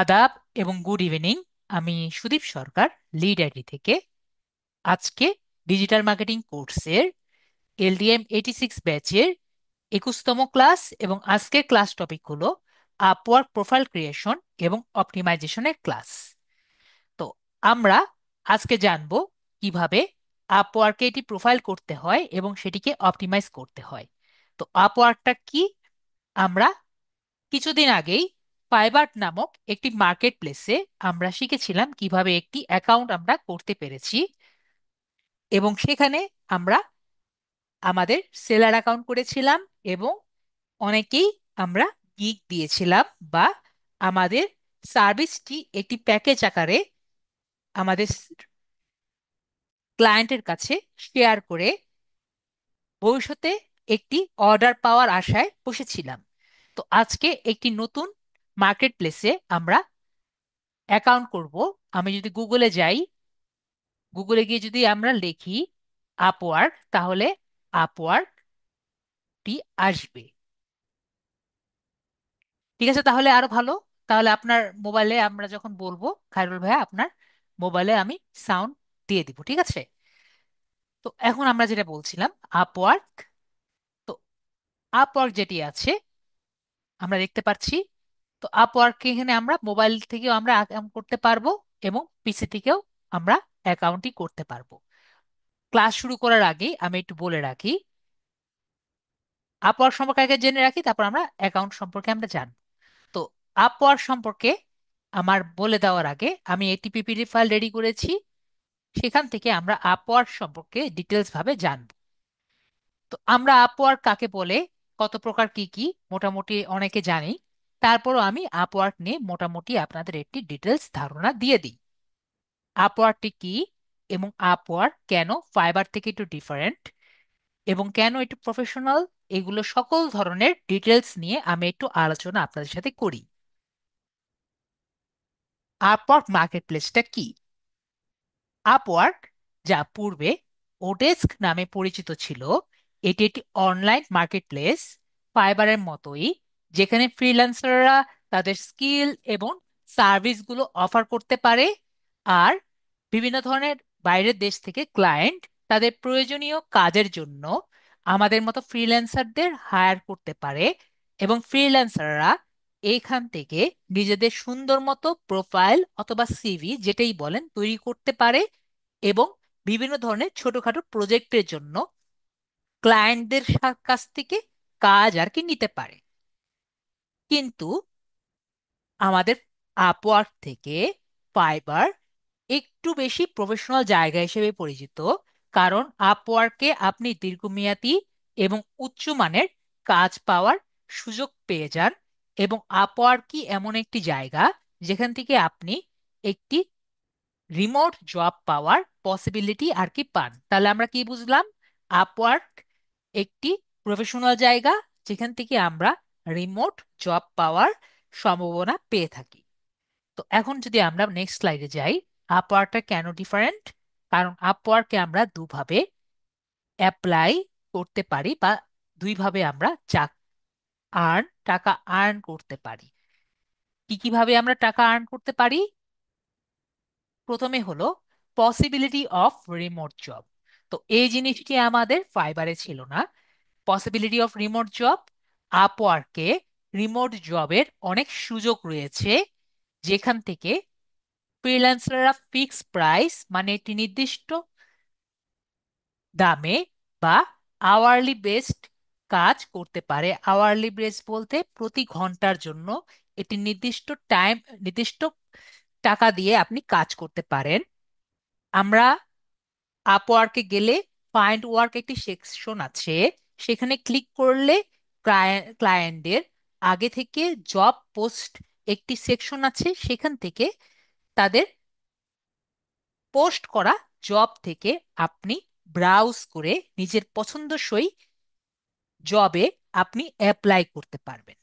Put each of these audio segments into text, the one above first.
আদাব এবং good evening. আমি সুদীপ সরকার, লিড আইটি থেকে। আজকে ডিজিটাল মার্কেটিং কোর্সের LDM 86 ব্যাচের 21তম ক্লাস, এবং আজকের ক্লাস টপিক হলো আপওয়ার্ক প্রোফাইল ক্রিয়েশন এবং অপটিমাইজেশনের ক্লাস। তো আমরা আজকে জানবো কিভাবে আপওয়ার্কে এটি প্রোফাইল করতে হয় এবং সেটিকে অপটিমাইজ করতে হয়। তো আপওয়ার্কটা কি? আমরা কিছুদিন আগেই ফাইবার নামক একটি মার্কেট প্লেসে আমরা শিখেছিলাম কিভাবে একটি অ্যাকাউন্ট আমরা করতে পেরেছি, এবং সেখানে আমরা আমাদের সেলার অ্যাকাউন্ট করেছিলাম, এবং অনেকেই আমরা গিগ দিয়েছিলাম, বা আমাদের সার্ভিসটি একটি প্যাকেজ আকারে আমাদের ক্লায়েন্টের কাছে শেয়ার করে ভবিষ্যতে একটি অর্ডার পাওয়ার আশায় বসেছিলাম। তো আজকে একটি নতুন মার্কেট প্লেসে আমরা অ্যাকাউন্ট করব। আমি যদি গুগলে যাই, গুগলে গিয়ে যদি আমরা লিখি আপওয়ার্ক, তাহলে আপওয়ার্কটি আসবে। ঠিক আছে, তাহলে আরো ভালো। তাহলে আপনার মোবাইলে আমরা যখন বলবো, খায়রুল ভাইয়া, আপনার মোবাইলে আমি সাউন্ড দিয়ে দিব, ঠিক আছে? তো এখন আমরা যেটা বলছিলাম, আপওয়ার্ক। তো আপওয়ার্ক যেটি আছে আমরা দেখতে পাচ্ছি। তো আপওয়ার্ক এখানে আমরা মোবাইল থেকেও আমরা অ্যাকাউন্ট করতে পারবো, এবং পিসি থেকেও আমরা অ্যাকাউন্টই করতে পারবো। ক্লাস শুরু করার আগে আমি একটু বলে রাখি, আপওয়ার্ক সম্পর্কে আগে জেনে রাখি, তারপর আমরা অ্যাকাউন্ট সম্পর্কে আমরা জানবো। তো আপওয়ার্ক সম্পর্কে আমার বলে দেওয়ার আগে আমি একটি পিপিটি ফাইল রেডি করেছি, সেখান থেকে আমরা আপওয়ার্ক সম্পর্কে ডিটেলস ভাবে জানবো। তো আমরা আপওয়ার্ক কাকে বলে, কত প্রকার, কি কি, মোটামুটি অনেকে জানি। তারপরও আমি আপওয়ার্ক নিয়ে মোটামুটি আপনাদের একটি ডিটেলস ধারণা দিয়ে দিই। আপওয়ার্কটি কি, এবং আপওয়ার্ক কেন ফাইবার থেকে একটু ডিফারেন্ট, এবং কেন একটু প্রফেশনাল, এগুলো সকল ধরনের ডিটেলস নিয়ে আমি একটু আলোচনা আপনাদের সাথে করি। আপওয়ার্ক মার্কেট প্লেসটা কি? আপওয়ার্ক, যা পূর্বে ওডেস্ক নামে পরিচিত ছিল, এটি একটি অনলাইন মার্কেটপ্লেস, ফাইবারের মতোই, যেখানে ফ্রিল্যান্সাররা তাদের স্কিল এবং সার্ভিসগুলো অফার করতে পারে। আর বিভিন্ন ধরনের বাইরের দেশ থেকে ক্লায়েন্ট তাদের প্রয়োজনীয় কাজের জন্য আমাদের মতো ফ্রিল্যান্সারদের হায়ার করতে পারে, এবং ফ্রিল্যান্সাররা এইখান থেকে নিজেদের সুন্দর মতো প্রোফাইল অথবা সিভি যেটাই বলেন তৈরি করতে পারে, এবং বিভিন্ন ধরনের ছোটখাটো প্রজেক্টের জন্য ক্লায়েন্টদের কাছ থেকে কাজ আর কি নিতে পারে। কিন্তু আমাদের আপওয়ার্ক থেকে ফাইবার একটু বেশি প্রফেশনাল জায়গা হিসেবে পরিচিত, কারণ আপওয়ার্কে আপনি দীর্ঘমেয়াদী এবং উচ্চমানের কাজ পাওয়ার সুযোগ পেয়ে যান, এবং আপওয়ার্কই এমন একটি জায়গা যেখান থেকে আপনি একটি রিমোট জব পাওয়ার পসিবিলিটি আর কি পান। তাহলে আমরা কি বুঝলাম? আপওয়ার্ক একটি প্রফেশনাল জায়গা যেখান থেকে আমরা রিমোট জব পাওয়ার সম্ভাবনা পেয়ে থাকি। তো এখন যদি আমরা নেক্সট স্লাইডে যাই, আপওয়ার্কটা কেন ডিফারেন্ট? কারণ আপওয়ার্কে আমরা দুভাবে অ্যাপ্লাই করতে পারি, বা দুইভাবে আমরা টাকা আর্ন করতে পারি। কি কিভাবে আমরা টাকা আর্ন করতে পারি? প্রথমে হলো পসিবিলিটি অফ রিমোট জব। তো এই জিনিসটি আমাদের ফাইবারে ছিল না। পসিবিলিটি অফ রিমোট জব, আপওয়ার্কে রিমোট জবের অনেক সুযোগ রয়েছে, যেখান থেকে ফ্রিল্যান্সাররা ফিক্স প্রাইস, মানে একটি নির্দিষ্ট দামে, বা আওয়ারলি বেসড কাজ করতে পারে। আওয়ারলি বেস বলতে প্রতি ঘন্টার জন্য একটি নির্দিষ্ট টাইম, নির্দিষ্ট টাকা দিয়ে আপনি কাজ করতে পারেন। আমরা আপওয়ার্কে গেলে ফাইন্ড ওয়ার্ক একটি সেকশন আছে, সেখানে ক্লিক করলে ক্লায়েন্টদের আগে থেকে জব পোস্ট একটি সেকশন আছে, সেখান থেকে তাদের পোস্ট করা জব থেকে আপনি ব্রাউজ করে নিজের পছন্দসই জবে আপনি অ্যাপ্লাই করতে পারবেন।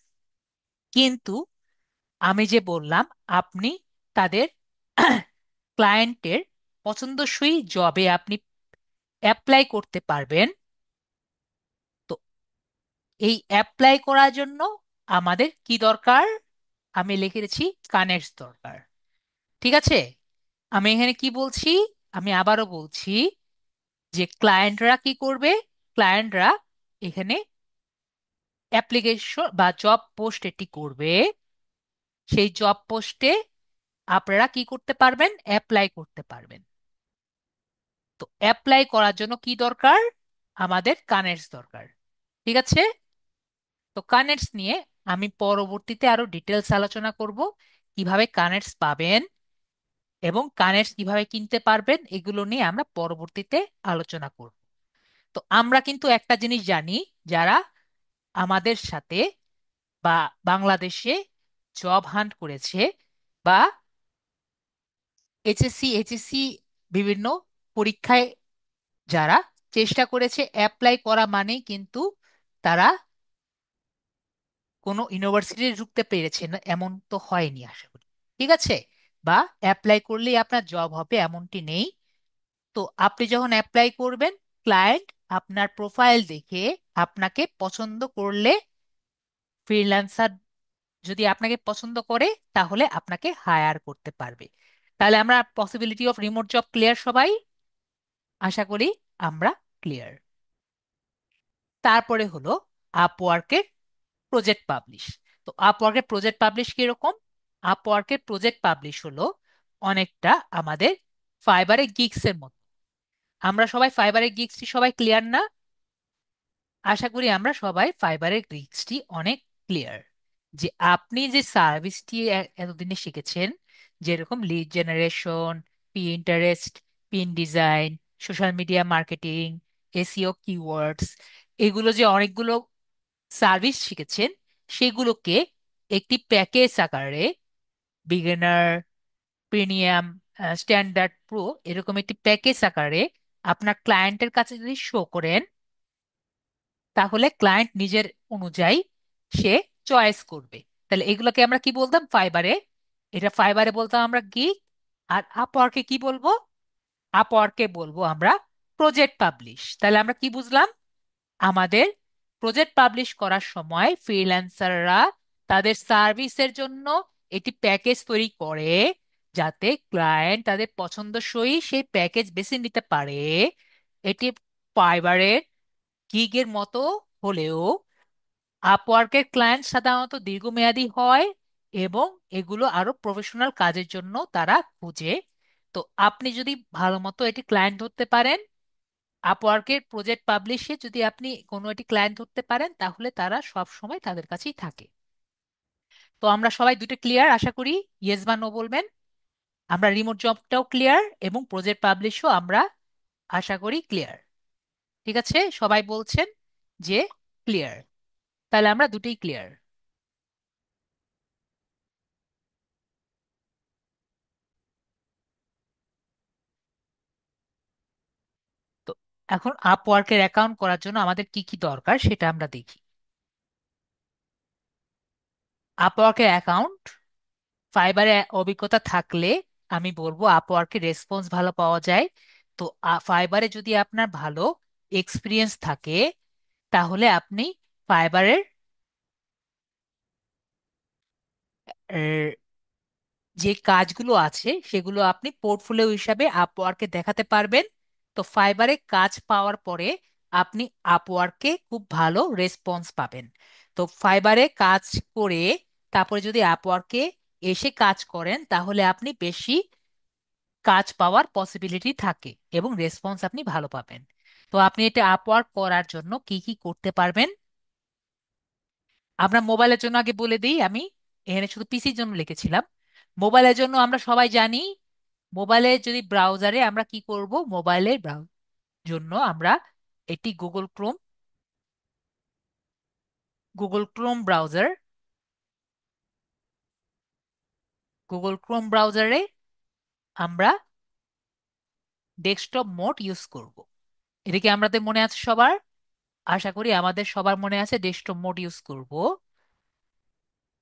কিন্তু আমি যে বললাম, আপনি তাদের ক্লায়েন্টের পছন্দসই জবে আপনি অ্যাপ্লাই করতে পারবেন। তো এই অ্যাপ্লাই করার জন্য আমাদের কি দরকার? আমি লিখেছি কানেক্টস দরকার। ঠিক আছে, আমি এখানে কি বলছি, আমি আবারও বলছি যে ক্লায়েন্টরা কি করবে, ক্লায়েন্টরা এখানে অ্যাপ্লিকেশন বা জব পোস্ট এটি করবে। সেই জব পোস্টে আপনারা কি করতে পারবেন, অ্যাপ্লাই করতে পারবেন। তো অ্যাপ্লাই করার জন্য কি দরকার, আমাদের কানেক্টস দরকার। ঠিক আছে, তো কানেক্টস নিয়ে আমি পরবর্তীতে আরো ডিটেলস আলোচনা করব, কিভাবে কানেক্টস পাবেন এবং কানেক্টস কিভাবে কিনতে পারবেন, এগুলো নিয়ে আমরা পরবর্তীতে আলোচনা করব। তো আমরা কিন্তু একটা জিনিস জানি, যারা আমাদের সাথে বা বাংলাদেশে জব হান্ট করেছে বা এইচএসসি বিভিন্ন পরীক্ষায় যারা চেষ্টা করেছে, অ্যাপ্লাই করা মানেই কিন্তু তারা কোনো ইউনিভার্সিটিতে ঢুকতে পেরেছে না এমন তো হয়নি আশা করি। ঠিক আছে, বা অ্যাপ্লাই করলেই আপনার জব হবে এমনটি নেই। তো আপনি যখন অ্যাপ্লাই করবেন, ক্লায়েন্ট আপনার প্রোফাইল দেখে আপনাকে পছন্দ করলে, ফ্রিল্যান্সার যদি আপনাকে পছন্দ করে তাহলে আপনাকে হায়ার করতে পারবে। তাহলে আমরা possibility of remote job clear সবাই, আশা করি আমরা ক্লিয়ার। তারপরে হলো আপওয়ার্কের প্রজেক্ট পাবলিশ। তো আপওয়ার্কের প্রজেক্ট পাবলিশ কিরকম, আপওয়ার্কের প্রজেক্ট পাবলিশ হলো অনেকটা আমাদের ফাইবারের গিগস এর মতো। আমরা সবাই ফাইবারের গিগসটি সবাই ক্লিয়ার না? আশা করি আমরা সবাই ফাইবারের গিগসটি অনেক ক্লিয়ার। যে আপনি যে সার্ভিসটি এতদিনে শিখেছেন, যেরকম lead generation, interest, pin design, social media marketing, SEO keywords, এগুলো যে অনেকগুলো সার্ভিস শিখেছেন, সেগুলোকে একটি প্যাকেজ আকারে, বিগিনার, প্রিমিয়াম, স্ট্যান্ডার্ড, প্রো, এরকম একটি প্যাকেজ আকারে আপনার ক্লায়েন্টের কাছে যদি শো করেন, তাহলে ক্লায়েন্ট নিজের অনুযায়ী সে চয়েস করবে। তাহলে এগুলোকে আমরা কি বলতাম ফাইবারে, এটা ফাইবারে বলতাম আমরা গিগ। আর আপওয়ার্কে কি বলবো, আপওয়ার্কে বলবো আমরা প্রজেক্ট পাবলিশ। তাহলে আমরা কি বুঝলাম, আমাদের প্রজেক্ট পাবলিশ করার সময় ফ্রিল্যান্সাররা তাদের সার্ভিসের জন্য একটি প্যাকেজ তৈরি করে, যাতে ক্লায়েন্ট তাদের পছন্দসই সেই প্যাকেজ বেছে নিতে পারে। এটি ফাইবারের গিগের মতো হলেও আপওয়ার্কের ক্লায়েন্ট সাধারণত দীর্ঘমেয়াদী হয় এবং এগুলো আরো প্রফেশনাল কাজের জন্য তারা খুঁজে। তো আপনি যদি ভালো মতো এটি ক্লায়েন্ট ধরতে পারেন, আপওয়ার্কের প্রজেক্ট পাবলিশে যদি আপনি কোনো একটি ক্লায়েন্ট ধরতে পারেন, তাহলে তারা সব সময় তাদের কাছেই থাকে। তো আমরা সবাই দুটো ক্লিয়ার আশা করি, ইয়েস বা নো বলবেন। আমরা রিমোট জবটাও ক্লিয়ার এবং প্রজেক্ট পাবলিশও আমরা আশা করি ক্লিয়ার। ঠিক আছে, সবাই বলছেন যে ক্লিয়ার, তাহলে আমরা দুটোই ক্লিয়ার। তো এখন আপওয়ার্কের অ্যাকাউন্ট করার জন্য আমাদের কি কি দরকার সেটা আমরা দেখি। আপওয়ার্কের অ্যাকাউন্ট, ফাইবারে অভিজ্ঞতা থাকলে আমি বলবো আপওয়ার্কের রেসপন্স ভালো পাওয়া যায়। তো ফাইবারে যদি আপনার ভালো এক্সপিরিয়েন্স থাকে, তাহলে আপনি ফাইবারের যে কাজগুলো আছে সেগুলো আপনি পোর্টফোলিও হিসাবে আপওয়ার্কে দেখাতে পারবেন। তো ফাইবারে কাজ পাওয়ার পরে আপনি আপওয়ার্কে খুব ভালো রেসপন্স পাবেন। তো ফাইবারে কাজ করে তারপরে যদি আপওয়ার্কে এসে কাজ করেন, তাহলে আপনি বেশি কাজ পাওয়ার পসিবিলিটি থাকে এবং রেসপন্স আপনি ভালো পাবেন। তো আপনি এটা আপওয়ার্ক করার জন্য কি কি করতে পারবেন, আমরা মোবাইলের জন্য আগে বলে দিই। আমি এখানে শুধু পিসির জন্য লিখেছিলাম। মোবাইলের জন্য আমরা সবাই জানি, মোবাইলে যদি ব্রাউজারে আমরা কি করব, মোবাইলের জন্য আমরা এটি Google Chrome browser, Google Chrome ব্রাউজারে আমরা ডেস্কটপ মোড ইউজ করব। এটা কি আমাদের মনে আছে সবার? আশা করি আমাদের সবার মনে আছে ডেস্কটপ মোড ইউজ করব।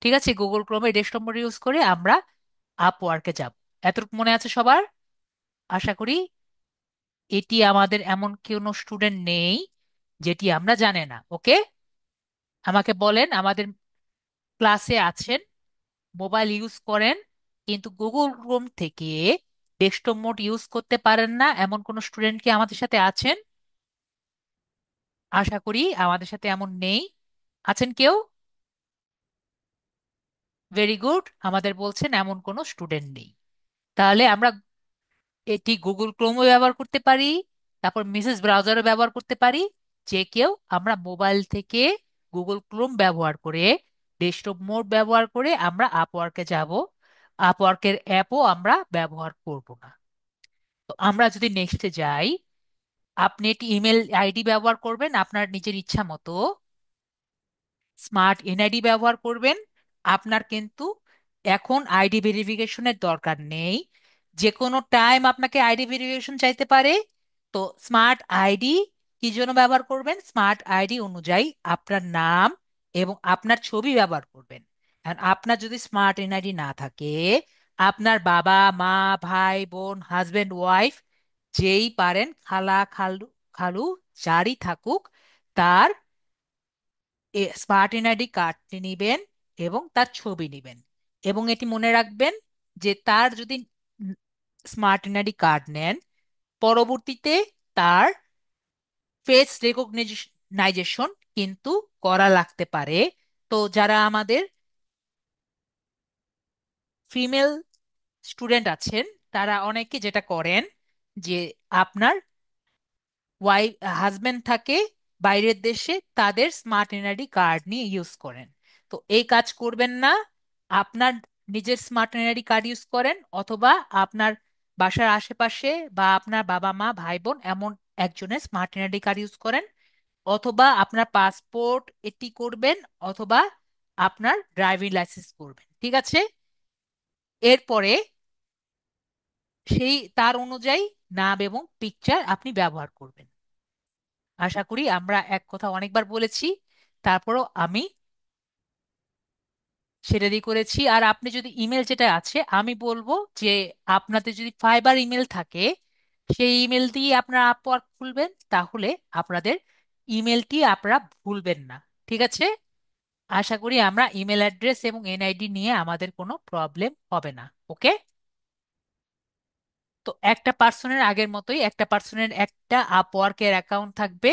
ঠিক আছে, গুগল ক্রোমে ডেস্কটপ মোড ইউজ করে আমরা আপওয়ার্কে যাব। এতটুকু মনে আছে সবার? আশা করি এটি আমাদের এমন কোনো স্টুডেন্ট নেই যেটি আমরা জানে না। ওকে, আমাকে বলেন আমাদের ক্লাসে আছেন মোবাইল ইউজ করেন কিন্তু গুগল ক্রোম থেকে ডেস্কটপ মোড ইউজ করতে পারেন না এমন কোনো স্টুডেন্ট কি আমাদের সাথে আছেন? আশা করি আমাদের সাথে এমন নেই। আছেন কেউ? ভেরি গুড, আমাদের বলছেন এমন কোনো স্টুডেন্ট নেই। তাহলে আমরা এটি গুগল ক্রোমও ব্যবহার করতে পারি, তারপর মিসেস ব্রাউজারও ব্যবহার করতে পারি। যে কেউ আমরা মোবাইল থেকে গুগল ক্রোম ব্যবহার করে ডেস্কটপ মোড ব্যবহার করে আমরা আপওয়ার্কে যাব। আপওয়ার্কের অ্যাপও আমরা ব্যবহার করব না। তো আমরা যদি নেক্সটে যাই, আপনি একটি ইমেল আইডি ব্যবহার করবেন আপনার নিজের ইচ্ছা মতো, স্মার্ট এনআইডি ব্যবহার করবেন। আপনার কিন্তু এখন আইডি ভেরিফিকেশনের দরকার নেই। যে কোনো টাইম আপনাকে আইডি ভেরিফিকেশন চাইতে পারে। তো স্মার্ট আইডি কি জন্য ব্যবহার করবেন? স্মার্ট আইডি অনুযায়ী আপনার নাম এবং আপনার ছবি ব্যবহার করবেন। আর আপনার যদি স্মার্ট এনআইডি না থাকে, আপনার বাবা মা, ভাই বোন, হাজবেন্ড ওয়াইফ, যেই পারেন, খালা খালু খালু যারই থাকুক, তার স্মার্ট এনআইডি কার্ডটি নিবেন এবং তার ছবি নিবেন। এবং এটি মনে রাখবেন যে তার যদি স্মার্ট এনআইডি কার্ড নেন, পরবর্তীতে তার ফেস রেকগনাইজেশন কিন্তু করা লাগতে পারে। তো যারা আমাদের ফিমেল স্টুডেন্ট আছেন, তারা অনেকে যেটা করেন যে আপনার ওয়াইফ হাজবেন্ড থাকে বাইরের দেশে, তাদের স্মার্ট এনআইডি কার্ড নিয়ে ইউজ করেন। তো এই কাজ করবেন না। আপনার নিজের স্মার্ট এনআইডি কার্ড ইউজ করেন, অথবা আপনার বাসার আশেপাশে বা আপনার বাবা মা ভাই বোন এমন একজনের স্মার্ট এনআইডি কার্ড ইউজ করেন, অথবা আপনার পাসপোর্ট এটি করবেন, অথবা আপনার ড্রাইভিং লাইসেন্স করবেন। ঠিক আছে? এরপরে সেই তার অনুযায়ী নাম এবং পিকচার আপনি ব্যবহার করবেন। আশা করি আমরা এক কথা অনেকবার বলেছি, তারপরও আমি সেটা দিয়ে করেছি। আর আপনি যদি ইমেল যেটা আছে, আমি বলবো যে আপনাদের যদি ফাইবার ইমেল থাকে, সেই ইমেল দিয়ে আপনারা আপওয়ার্ক খুলবেন, তাহলে আপনাদের ইমেলটি আপনারা ভুলবেন না। ঠিক আছে? আশা করি আমরা ইমেল অ্যাড্রেস এবং এনআইডি নিয়ে আমাদের কোনো প্রবলেম হবে না। ওকে? তো একটা পার্সনের আগের মতোই, একটা পার্সনের একটা আপওয়ার্কের অ্যাকাউন্ট থাকবে,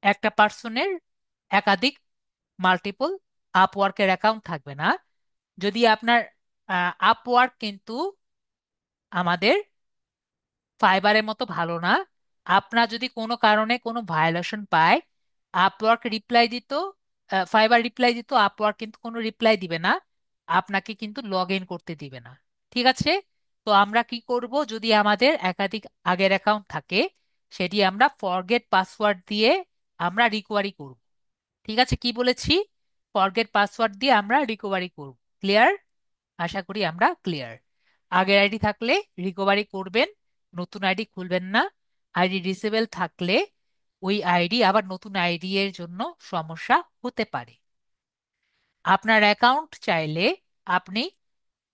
একটা পার্সনের একাধিক মাল্টিপল আপওয়ার্কের অ্যাকাউন্ট থাকবে না। যদি আপনার আপওয়ার্ক কিন্তু আমাদের ফাইবারের মতো ভালো না। আপনার যদি কোনো কারণে কোনো ভায়োলেশন পায়, আপওয়ার্ক রিপ্লাই দিত, ফাইবার রিপ্লাই দিত, আপওয়ার্ক কিন্তু কোনো রিপ্লাই দিবে না, আপনাকে কিন্তু লগ ইন করতে দিবে না। ঠিক আছে? তো আমরা কি করব, যদি আমাদের একাধিক আগের অ্যাকাউন্ট থাকে, সেটি আমরা ফরগেট পাসওয়ার্ড দিয়ে আমরা রিকভারি করব। ঠিক আছে? কি বলেছি? ফরগেট পাসওয়ার্ড দিয়ে আমরা রিকভারি করব। ক্লিয়ার? আশা করি আমরা ক্লিয়ার। আগের আইডি থাকলে রিকভারি করবেন, নতুন আইডি খুলবেন না। আইডি ডিসেবল থাকলে ওই আইডি আবার নতুন আইডি এর জন্য সমস্যা হতে পারে। আপনার অ্যাকাউন্ট চাইলে আপনি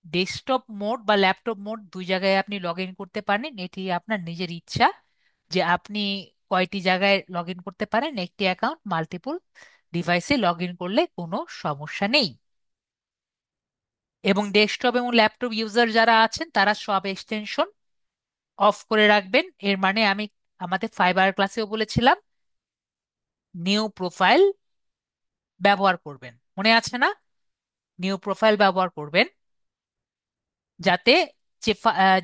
ডেস্কটপ মোড বা ল্যাপটপ মোড দুই জায়গায় আপনি লগ ইন করতে পারেন। এটি আপনার নিজের ইচ্ছা যে আপনি কয়টি জায়গায় লগ ইন করতে পারেন। একটি অ্যাকাউন্ট মাল্টিপল ডিভাইসে লগ ইন করলে কোনো সমস্যা নেই। এবং ডেস্কটপ এবং ল্যাপটপ ইউজার যারা আছেন, তারা সব এক্সটেনশন অফ করে রাখবেন। এর মানে আমি আমাদের ফাইবার ক্লাসেও বলেছিলাম, নিউ প্রোফাইল ব্যবহার করবেন, মনে আছে না? নিউ প্রোফাইল ব্যবহার করবেন, যাতে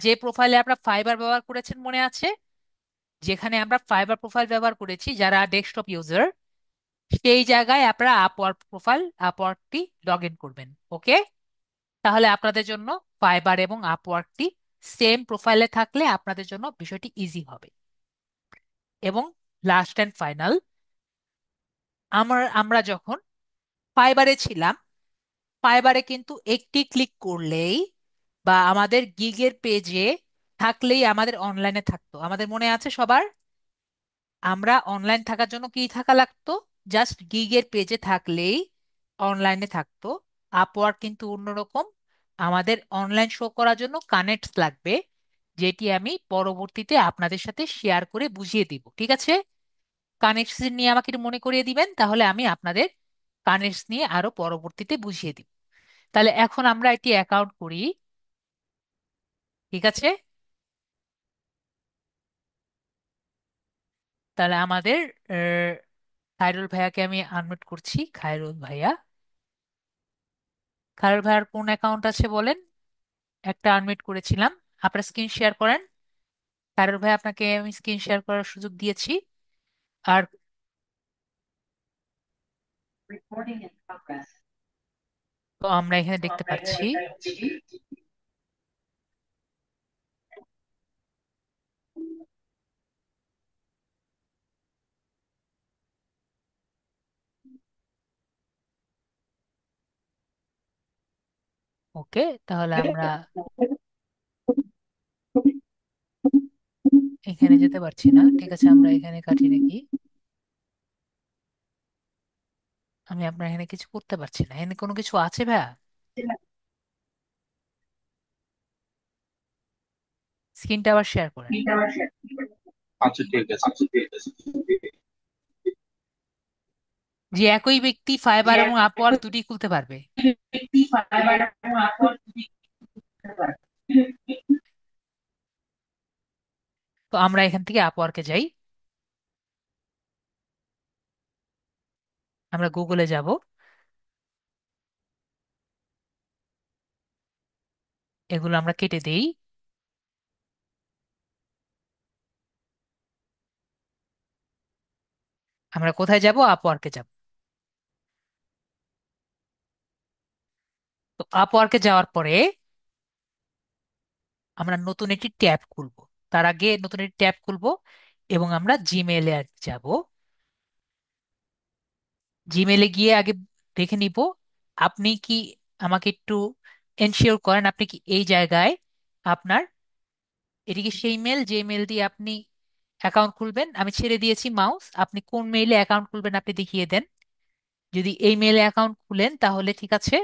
যে প্রোফাইলে আপনারা ফাইবার ব্যবহার করেছেন, মনে আছে? যেখানে আমরা ফাইবার প্রোফাইল ব্যবহার করেছি যারা ডেস্কটপ ইউজার, সেই জায়গায় আপনারা আপওয়ার্কটি লগ ইন করবেন। ওকে? তাহলে আপনাদের জন্য ফাইবার এবং আপওয়ার্কটি সেম প্রোফাইলে থাকলে আপনাদের জন্য বিষয়টি ইজি হবে। এবং লাস্ট অ্যান্ড ফাইনাল, আমরা যখন ফাইবারে ছিলাম, ফাইবারে কিন্তু একটি ক্লিক করলেই বা আমাদের গিগের পেজে থাকলেই আমাদের অনলাইনে থাকতো। আমাদের মনে আছে সবার? আমরা অনলাইন থাকার জন্য কি থাকা লাগতো? জাস্ট গিগের পেজে থাকলেই অনলাইনে থাকতো। আপওয়ার্ক কিন্তু অন্যরকম, আমাদের অনলাইন শো করার জন্য কানেক্ট লাগবে, যেটি আমি পরবর্তীতে আপনাদের সাথে শেয়ার করে বুঝিয়ে দিব। ঠিক আছে? কানেক্টস নিয়ে আমাকে একটু মনে করিয়ে দিবেন, তাহলে আমি আপনাদের কানেক্টস নিয়ে আরো পরবর্তীতে বুঝিয়ে দিব। তাহলে এখন আমরা এটি অ্যাকাউন্ট করি। ঠিক আছে, তাহলে আমাদের খায়রুল ভাইয়াকে আমি আনমিউট করছি। খায়রুল ভাইয়া, খায়রুল ভাইয়ার কোন অ্যাকাউন্ট আছে বলেন? একটা আনমিউট করেছিলাম। আপনার স্ক্রিন শেয়ার করেন। খায়রুল ভাই, আপনাকে আমি স্ক্রিন শেয়ার করার সুযোগ দিয়েছি। আর তো আমরা এখানে দেখতে পাচ্ছি। ওকে, তাহলে আমরা এখানে যেতে পারছি না। ঠিক আছে, আমরা এখানে কাটিয়ে রাখি। আমি আপনার এখানে কিছু করতে পারছি না। এখানে কোনো কিছু আছে ভাইয়া? স্ক্রিনটা আবার শেয়ার করেন। আচ্ছা ঠিক আছে। যে একই ব্যক্তি ফাইবার এবং আপওয়ার্ক দুটি খুলতে পারবে। তো আমরা এখান থেকে আপওয়ার্কে যাই। আমরা গুগলে যাব। এগুলো আমরা কেটে দেই। আমরা কোথায় যাব? আপওয়ার্কে যাব। তো আপওয়ার্কে যাওয়ার পরে আমরা নতুন একটি ট্যাব খুলব। তার আগে নতুন একটি ট্যাব খুলব এবং আমরা জিমেইলে যাব। জিমেইলে গিয়ে আগে দেখে নিব আপনি কি, আমাকে একটু এনশিওর করেন আপনি কি এই জায়গায় আপনার, এটি কি সেই মেল যে মেল দিয়ে আপনি অ্যাকাউন্ট খুলবেন? আমি ছেড়ে দিয়েছি মাউস, আপনি কোন মেইলে অ্যাকাউন্ট খুলবেন আপনি দেখিয়ে দেন। যদি এই মেইলে অ্যাকাউন্ট খুলেন তাহলে ঠিক আছে,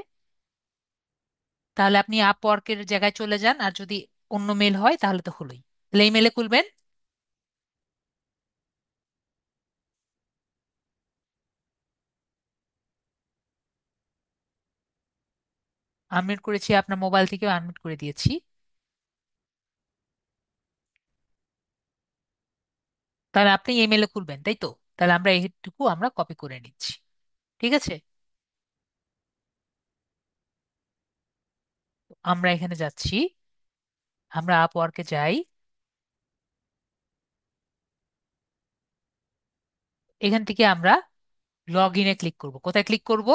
তাহলে আপনি আপওয়ার্কের জায়গায় চলে যান। আর যদি অন্য মেল হয় তাহলে তো হলোই। তাহলে এই মেলে খুলবেন। আনমিউট করেছি, আপনার মোবাইল থেকেও আনমিউট করে দিয়েছি। তাহলে আপনি এই মেলে খুলবেন, তাই তো? তাহলে আমরা এইটুকু আমরা কপি করে নিচ্ছি। ঠিক আছে, আমরা এখানে যাচ্ছি। আমরা আপওয়ার্কে যাই। এখান থেকে আমরা লগ ইনে ক্লিক করব। কোথায় ক্লিক করব?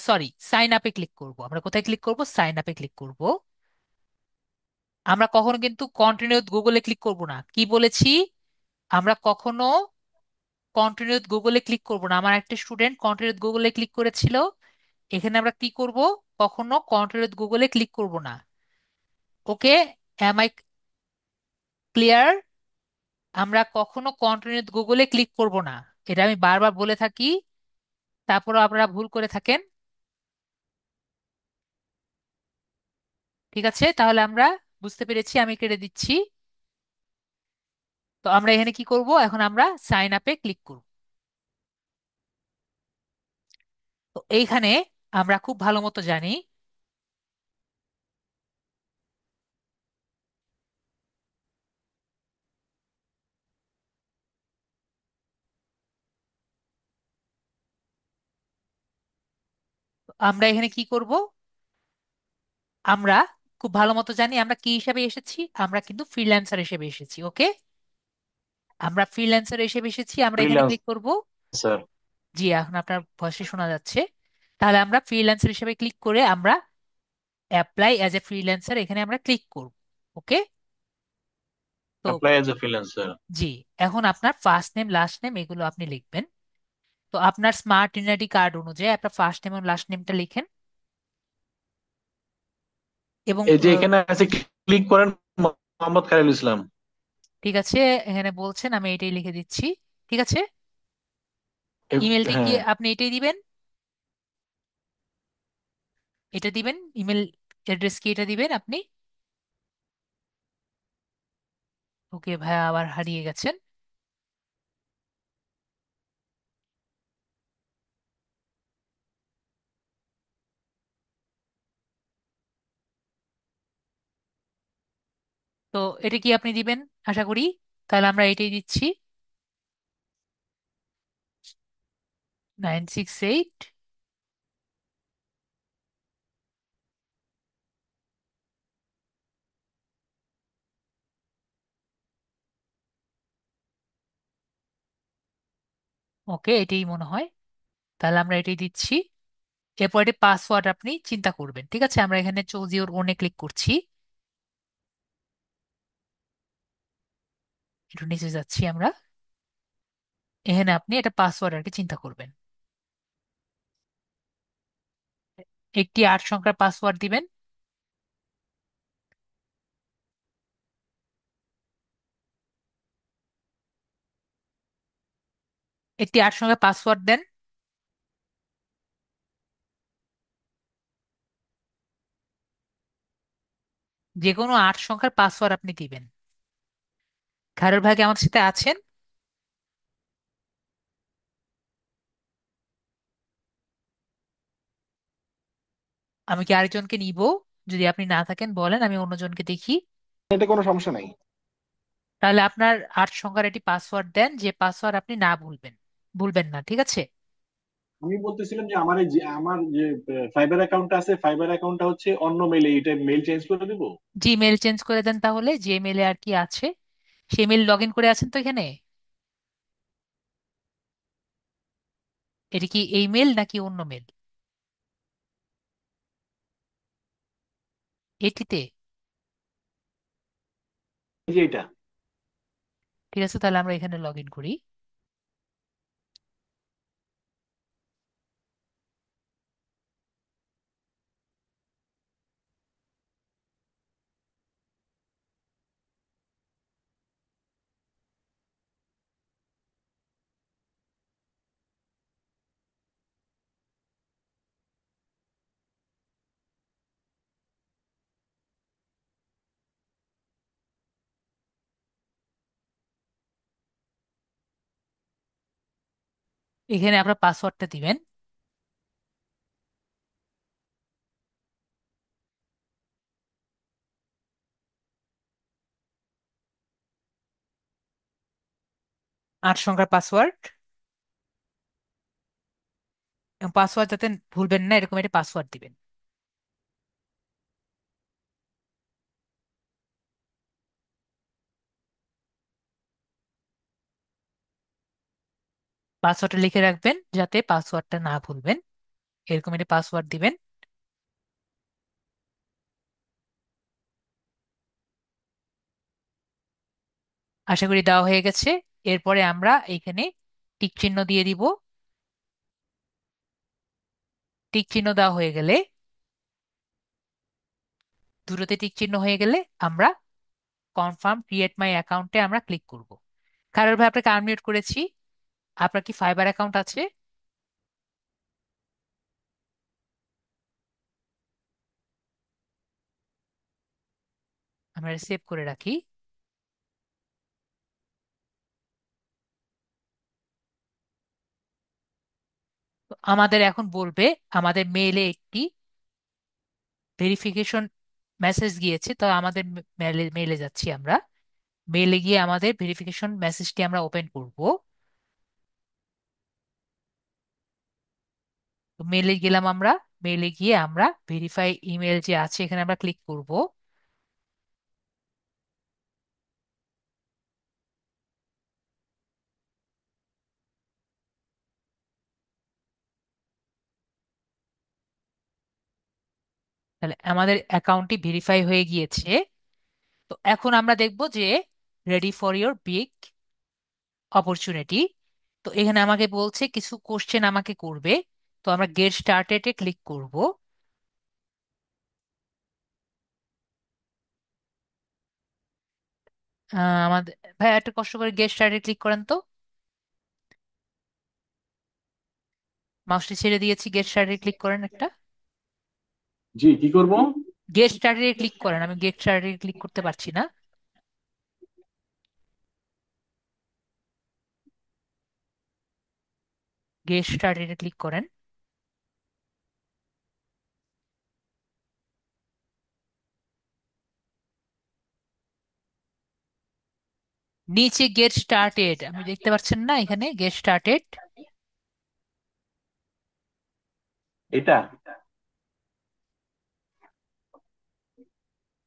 সরি, সাইন আপে ক্লিক করব। আমরা কোথায় ক্লিক করব? সাইন আপে ক্লিক করব। আমরা কখনো কিন্তু কন্টিনিউ গুগলে ক্লিক করব না। কি বলেছি? আমরা কখনো কন্টিনিউ গুগলে ক্লিক করব না। আমার একটা স্টুডেন্ট কন্টিনিউ গুগলে ক্লিক করেছিল। এখানে আমরা কি করব? কখনো কন্টিনিউ গুগলে ক্লিক করব না। ওকে, এম আই ক্লিয়ার? আমরা কখনো কন্টিনিউ গুগলে ক্লিক করব না, এটা আমি বারবার বলে থাকি। তারপরও আপনারা ভুল করে থাকেন। ঠিক আছে, তাহলে আমরা বুঝতে পেরেছি, আমি কেটে দিচ্ছি। তো আমরা এখানে কি করব? এখন আমরা সাইন আপে ক্লিক করব। তো এইখানে আমরা খুব ভালো মতো জানি, আমরা এখানে কি করব? আমরা খুব ভালো মতো জানি আমরা কি হিসাবে এসেছি। আমরা কিন্তু ফ্রিল্যান্সার হিসেবে এসেছি। ওকে, আমরা ফ্রিল্যান্সার হিসেবে এসেছি। আমরা এখানে ক্লিক করব। ফ্রিল্যান্সার। জি, এখন আপনার ভয়েসে শোনা যাচ্ছে। তাহলে আমরা ফ্রিল্যান্সার হিসেবে ক্লিক করে আমরা অ্যাপ্লাই অ্যাজ এ ফ্রিল্যান্সার এখানে আমরা ক্লিক করব। ওকে, তো অ্যাপ্লাই এজ এ ফ্রিল্যান্সার। জি, এখন আপনার ফার্স্ট নেম লাস্ট নেম এগুলো আপনি লিখবেন। তো আপনার স্মার্ট ইউনিটি কার্ড অনুযায়ী আপনার ফার্স্ট নেম এবং লাস্ট নেমটা লিখেন। এবং এই যে এখানে আছে, ক্লিক করেন, মোহাম্মদ খালিল ইসলাম। ঠিক আছে, এখানে বলছেন, আমি এটাই লিখে দিচ্ছি। ঠিক আছে, ইমেলটি কি হ্যাঁ, আপনি এটাই দিবেন? এটা দিবেন, ইমেল অ্যাড্রেস কি এটা দিবেন আপনি? ওকে ভাইয়া, আবার হারিয়ে গেছেন। তো এটা কি আপনি দিবেন আশা করি? তাহলে আমরা এটাই দিচ্ছি, 968। ওকে, এটাই মনে হয়। তাহলে আমরা এটাই দিচ্ছি। এরপর এটি পাসওয়ার্ড আপনি চিন্তা করবেন, ঠিক আছে? আমরা এখানে চুজ ইওর ওনে ক্লিক করছি, একটু নিচে যাচ্ছি আমরা। এখানে আপনি এটা পাসওয়ার্ড আর কি চিন্তা করবেন। একটি 8 সংখ্যার পাসওয়ার্ড দিবেন। একটি 8 সংখ্যার পাসওয়ার্ড দেন। যে কোনো 8 সংখ্যার পাসওয়ার্ড আপনি দিবেন। খায়রুল ভাই কি আমাদের সাথে আছেন? আমি কি আরেকজনকে নিব? যদি আপনি না থাকেন বলেন, আমি অন্যজনকে দেখি। এটা কোনো সমস্যা নাই। তাহলে আপনার 8 সংখ্যার একটি পাসওয়ার্ড দেন, যে পাসওয়ার্ড আপনি না ভুলবেন, ভুলবেন না, ঠিক আছে? আমি বলতেছিলাম যে আমার যে ফাইবার অ্যাকাউন্টটা আছে, ফাইবার অ্যাকাউন্টটা হচ্ছে অন্য মেলে, এটা মেল চেঞ্জ করে দিব। জিমেল চেঞ্জ করে দেন তাহলে, যে মেলে আর কি আছে সেই মেল লগ ইন করে আছেন তো এখানে। এটা কি এই মেল নাকি অন্য মেল? এটিতে? এই যে এটা। ঠিক আছে, তাহলে আমরা এখানে লগ ইন করি। এখানে আপনার পাসওয়ার্ডটা দিবেন। 8 সংখ্যার পাসওয়ার্ড, এবং পাসওয়ার্ড যাতে ভুলবেন না এরকম একটা পাসওয়ার্ড দিবেন। পাসওয়ার্ডটা লিখে রাখবেন যাতে পাসওয়ার্ডটা না ভুলবেন, এরকম একটা পাসওয়ার্ড দিবেন। আশা করি দেওয়া হয়ে গেছে। এরপরে আমরা এখানে টিক চিহ্ন দিয়ে দিব। টিক চিহ্ন দেওয়া হয়ে গেলে, দুটোতে টিক চিহ্ন হয়ে গেলে আমরা কনফার্ম ক্রিয়েট মাই অ্যাকাউন্টে আমরা ক্লিক করব। কারোর ভাই আপনাকে আনমিউট করেছি। আপনার কি ফাইবার অ্যাকাউন্ট আছে? আমরা সেভ করে রাখি। তো আমাদের এখন বলবে, আমাদের মেইলে একটি ভেরিফিকেশন মেসেজ গিয়েছে, তো আমাদের মেইলে মেইলে যাচ্ছি আমরা। মেইলে গিয়ে আমাদের ভেরিফিকেশন মেসেজটি আমরা ওপেন করব। তো মেইলে গেলাম আমরা। মেইলে গিয়ে আমরা ভেরিফাই ইমেল যে আছে এখানে আমরা ক্লিক করব। তাহলে আমাদের অ্যাকাউন্টটি ভেরিফাই হয়ে গিয়েছে। তো এখন আমরা দেখব যে ready for your big opportunity. তো এখানে আমাকে বলছে কিছু কোশ্চেন আমাকে করবে। তো আমরা গেট স্টার্টেড এ ক্লিক করব। আমাদের ভাই একটা কষ্ট করে গেট স্টার্টেড ক্লিক করেন তো। মাউসটি ছেড়ে দিয়েছি, গেট স্টার্টেড ক্লিক করেন একটা। জি, কি করব? গেট স্টার্টেড ক্লিক করেন, আমি গেট স্টার্টেড ক্লিক করতে পারছি না। গেট স্টার্টেড ক্লিক করেন। নিচে গেট স্টার্টেড আমি দেখতে পাচ্ছেন না, এখানে গেট স্টার্টেড। এটা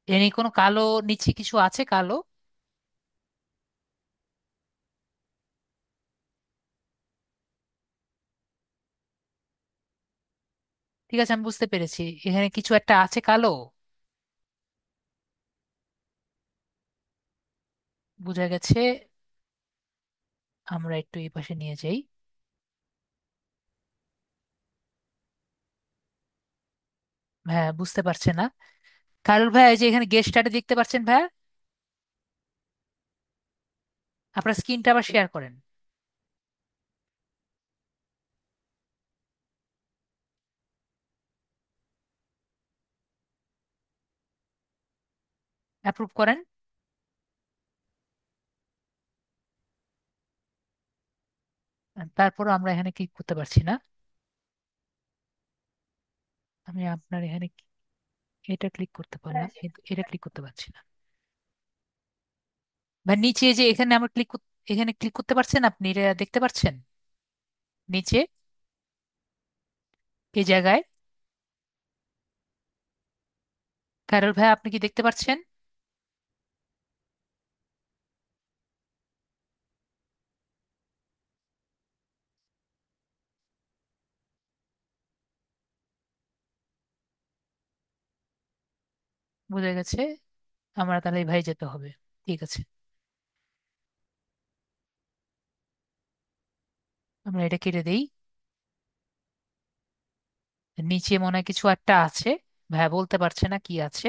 এনে কোনো কালো নিচে কিছু আছে কালো? ঠিক আছে, আমি বুঝতে পেরেছি, এখানে কিছু একটা আছে কালো। বোঝা গেছে। আমরা একটু এই পাশে নিয়ে যাই। হ্যাঁ, বুঝতে পারছে না। কারুল ভাই, এই যে এখানে গেট স্টার্টে দেখতে পাচ্ছেন ভাই, আপনার স্ক্রিনটা আবার শেয়ার করেন। অ্যাপ্রুভ করেন। তারপরও আমরা এখানে ক্লিক করতে পারছি না। আমি আপনার এখানে এটা ক্লিক করতে পারলাম, কিন্তু এটা ক্লিক করতে পারছি না। ভাই নিচে যে এখানে আমরা এখানে ক্লিক করতে পারছেন, আপনি এটা দেখতে পাচ্ছেন নিচে এই জায়গায়? কারোর ভাই, আপনি কি দেখতে পাচ্ছেন? বুঝে গেছে। আমরা তাহলে এই ভাই যেতে হবে। ঠিক আছে, আমরা এটা কেটে দেই। নিচে মনে হয় কিছু একটা আছে, ভাই বলতে পারছে না কি আছে।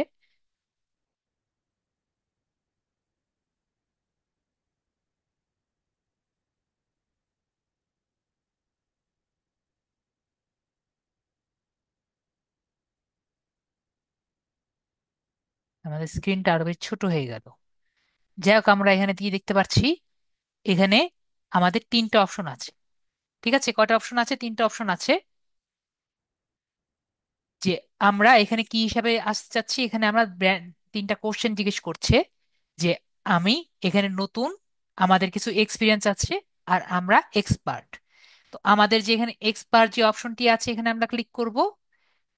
আমাদের স্ক্রিনটা আরো বেশ ছোট হয়ে গেল। যাই হোক, আমরা এখানে দিয়ে দেখতে পাচ্ছি, এখানে আমাদের তিনটা অপশন আছে। ঠিক আছে, কয়টা অপশন আছে? তিনটা অপশন আছে। যে আমরা এখানে কি হিসাবে আসতে চাচ্ছি, এখানে আমরা তিনটা কোশ্চেন জিজ্ঞেস করছে যে আমি এখানে নতুন, আমাদের কিছু এক্সপিরিয়েন্স আছে, আর আমরা এক্সপার্ট। তো আমাদের যে এখানে এক্সপার্ট যে অপশনটি আছে এখানে আমরা ক্লিক করব।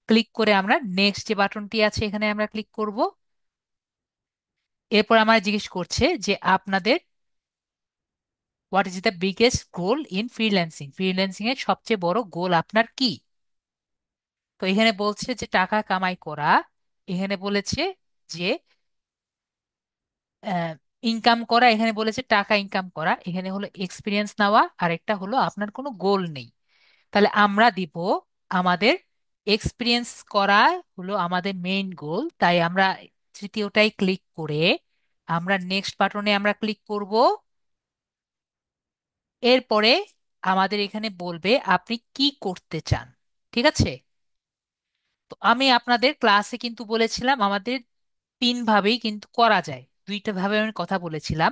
ক্লিক করে আমরা নেক্সট যে বাটনটি আছে এখানে আমরা ক্লিক করব। এরপর আমার জিজ্ঞেস করছে যে আপনাদের what is the biggest goal in freelancing, freelancing এর সবচেয়ে বড় গোল আপনার কি? তো এখানে বলছে যে টাকা কামাই করা। এখানে বলেছে যে ইনকাম করা, এখানে বলেছে টাকা ইনকাম করা, এখানে হলো এক্সপিরিয়েন্স নেওয়া, আর একটা হলো আপনার কোনো গোল নেই। তাহলে আমরা দিব আমাদের এক্সপিরিয়েন্স করা হলো আমাদের মেইন গোল, তাই আমরা তৃতীয়টাই ক্লিক করে আমরা নেক্সট বাটনে আমরা ক্লিক করব। এরপরে আমাদের এখানে বলবে আপনি কি করতে চান। ঠিক আছে, তো আমি আপনাদের ক্লাসে কিন্তু বলেছিলাম আমাদের তিন ভাবেই কিন্তু করা যায়, দুইটা ভাবে আমি কথা বলেছিলাম।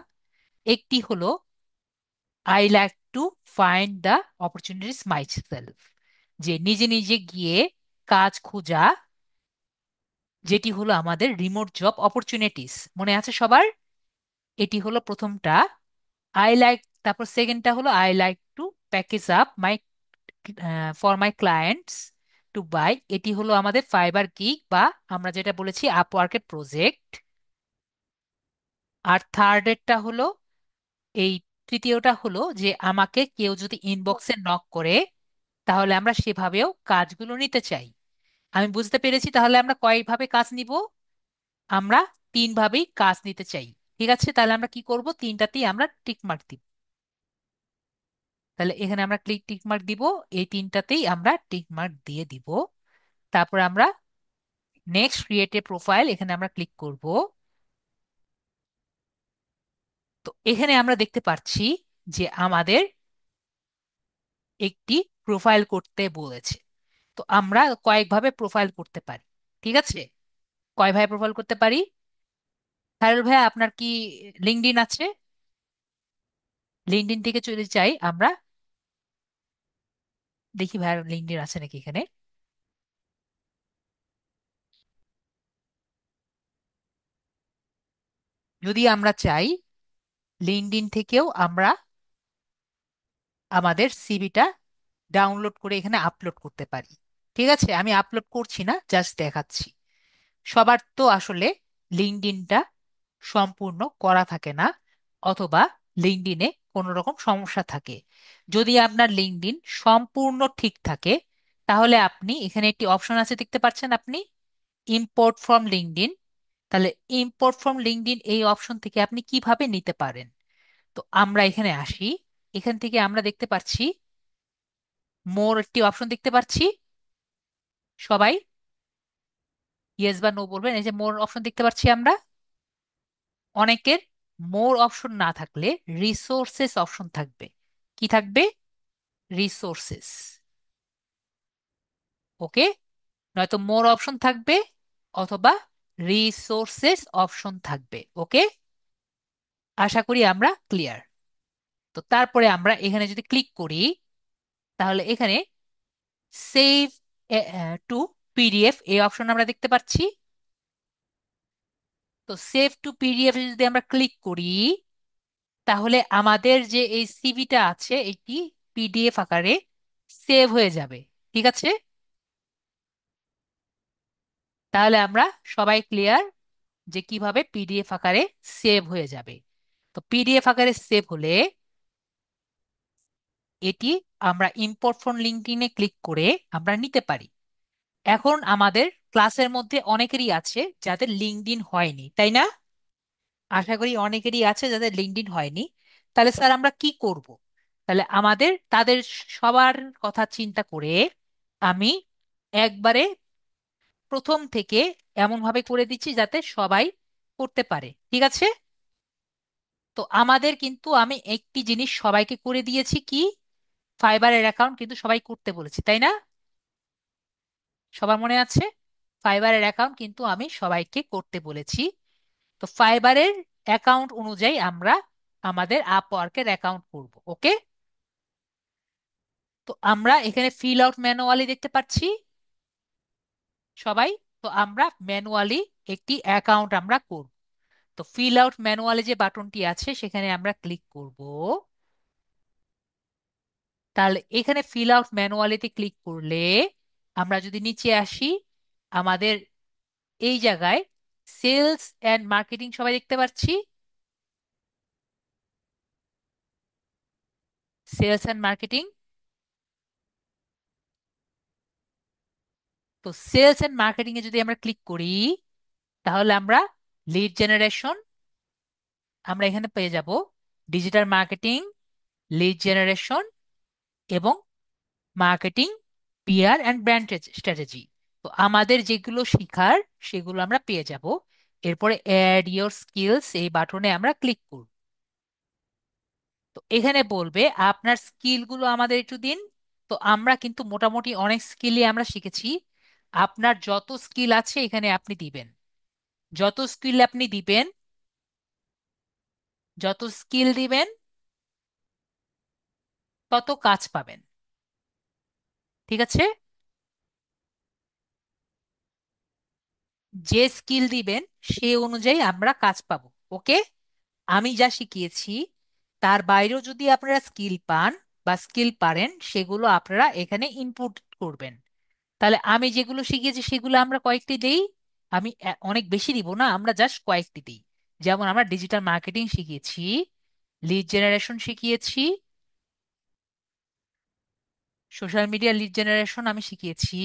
একটি হলো I like to find the opportunities my self, যে নিজে নিজে গিয়ে কাজ খোঁজা, যেটি হলো আমাদের রিমোট জব অপরচুনিটিস, মনে আছে সবার? এটি হলো প্রথমটা। আই লাইক, তারপর সেকেন্ডটা হলো I like to package up my for my clients to buy, এটি হলো আমাদের ফাইবার গিগ বা আমরা যেটা বলেছি আপওয়ার্কের প্রজেক্ট। আর থার্ডেরটা হলো এই তৃতীয়টা হলো যে আমাকে কেউ যদি ইনবক্সে নক করে তাহলে আমরা সেভাবেও কাজগুলো নিতে চাই। আমি বুঝতে পেরেছি, তাহলে আমরা কয়ভাবে কাজ নিব? আমরা তিন ভাবেই কাজ নিতে চাই। ঠিক আছে, তাহলে আমরা কি করব, তিনটাতেই আমরা টিক মার্ক দিব। তাহলে এখানে আমরা টিক মার্ক দিব, এই তিনটাতেই আমরা টিক মার্ক দিয়ে দিব। তারপর আমরা নেক্সট ক্রিয়েট এ প্রোফাইল, এখানে আমরা ক্লিক করব। তো এখানে আমরা দেখতে পাচ্ছি যে আমাদের একটি প্রোফাইল করতে বলেছে। তো আমরা কয়েকভাবে প্রোফাইল করতে পারি। ঠিক আছে, কয়ভাবে প্রোফাইল করতে পারি? সাহেল ভাই, আপনার কি লিঙ্কডইন আছে? লিঙ্কডইন থেকে চলে যাই আমরা, দেখি ভাই লিঙ্কডইন আছে নাকি এখানে। যদি আমরা চাই লিঙ্কডইন থেকেও আমরা আমাদের সিভিটা ডাউনলোড করে এখানে আপলোড করতে পারি। ঠিক আছে, আমি আপলোড করছি না, জাস্ট দেখাচ্ছি। সবার তো আসলে লিঙ্কডইনটা সম্পূর্ণ করা থাকে না, অথবা লিঙ্কডইনে কোনো রকম সমস্যা থাকে। যদি আপনার লিঙ্কডইন সম্পূর্ণ ঠিক থাকে, তাহলে আপনি এখানে একটি অপশন আছে দেখতে পাচ্ছেন আপনি, ইম্পোর্ট ফ্রম লিঙ্কডইন। তাহলে ইম্পোর্ট ফ্রম লিঙ্কডইন এই অপশন থেকে আপনি কিভাবে নিতে পারেন। তো আমরা এখানে আসি, এখান থেকে আমরা দেখতে পাচ্ছি মোর একটি অপশন দেখতে পাচ্ছি। সবাই ইয়েস বা নো বলবেন। এই যে মোর অপশন দেখতে পাচ্ছি আমরা। অনেকের মোর অপশন না থাকলে রিসোর্সেস অপশন থাকবে। কি থাকবে? রিসোর্সেস। ওকে, নয়তো মোর অপশন থাকবে, অথবা রিসোর্সেস অপশন থাকবে। ওকে, আশা করি আমরা ক্লিয়ার। তো তারপরে আমরা এখানে যদি ক্লিক করি, তাহলে এখানে সেভ টু পিডিএফ এই অপশন আমরা দেখতে পাচ্ছি। তো সেভ টু পিডিএফ যদি আমরা ক্লিক করি, তাহলে আমাদের যে এই সিভিটা আছে এটি পিডিএফ আকারে সেভ হয়ে যাবে। ঠিক আছে, তাহলে আমরা সবাই ক্লিয়ার যে কিভাবে পিডিএফ আকারে সেভ হয়ে যাবে। তো পিডিএফ আকারে সেভ হলে এটি আমরা ইম্পোর্ট ফ্রম লিঙ্কডইনে ক্লিক করে আমরা নিতে পারি। এখন আমাদের ক্লাসের মধ্যে অনেকেরই আছে যাদের লিঙ্কডইন হয়নি, তাই না? আশা করি অনেকেরই আছে যাদের লিঙ্কডইন হয়নি। তাহলে স্যার আমরা কি করব? তাহলে আমাদের তাদের সবার কথা চিন্তা করে আমি একবারে প্রথম থেকে এমন ভাবে করে দিচ্ছি যাতে সবাই করতে পারে। ঠিক আছে, তো আমাদের কিন্তু আমি একটি জিনিস সবাইকে করে দিয়েছি, কি? ফাইবারের অ্যাকাউন্ট কিন্তু সবাই করতে বলেছি, তাই না? সবার মনে আছে? ফাইবারের অ্যাকাউন্ট কিন্তু আমি সবাইকে করতে বলেছি। তো ফাইবারের অ্যাকাউন্ট অনুযায়ী আমরা আমাদের আপওয়ার্কের অ্যাকাউন্ট করব। ওকে, তো আমরা এখানে ফিল আউট ম্যানুয়ালি দেখতে পাচ্ছি সবাই। তো আমরা ম্যানুয়ালি একটি অ্যাকাউন্ট আমরা করব। তো ফিল আউট ম্যানুয়ালি যে বাটনটি আছে সেখানে আমরা ক্লিক করব। তাহলে এখানে ফিল আউট ম্যানুয়ালিতে ক্লিক করলে আমরা যদি নিচে আসি, আমাদের এই জায়গায় সেলস অ্যান্ড মার্কেটিং সবাই দেখতে পাচ্ছি। Sales and marketing. তো সেলস অ্যান্ড মার্কেটিং এ যদি আমরা ক্লিক করি, তাহলে আমরা লিড জেনারেশন আমরা এখানে পেয়ে যাব, ডিজিটাল মার্কেটিং, লিড জেনারেশন, এবং marketing, PR and brand strategy. তো আমাদের যেগুলো শিখার সেগুলো আমরা পেয়ে যাব। এরপরে অ্যাড ইয়োর স্কিলস এই বাটনে আমরা ক্লিক করব। তো এখানে বলবে আপনার স্কিলগুলো আমাদের একটু দিন। তো আমরা কিন্তু মোটামুটি অনেক স্কিলই আমরা শিখেছি। আপনার যত স্কিল আছে এখানে আপনি দিবেন। যত স্কিল আপনি দিবেন, যত স্কিল দিবেন তত কাজ পাবেন। ঠিক আছে, যে স্কিল দিবেন সে অনুযায়ী আমরা কাজ পাবো। ওকে, আমি যা শিখিয়েছি তার বাইরেও যদি আপনারা স্কিল পান বা স্কিল পারেন, সেগুলো আপনারা এখানে ইনপুট করবেন। তাহলে আমি যেগুলো শিখিয়েছি সেগুলো আমরা কয়েকটি দেই। আমি অনেক বেশি দিব না, আমরা জাস্ট কয়েকটি দিই। যেমন আমরা ডিজিটাল মার্কেটিং শিখিয়েছি, লিড জেনারেশন শিখিয়েছি, সোশ্যাল মিডিয়া লিড জেনারেশন আমি শিখিয়েছি,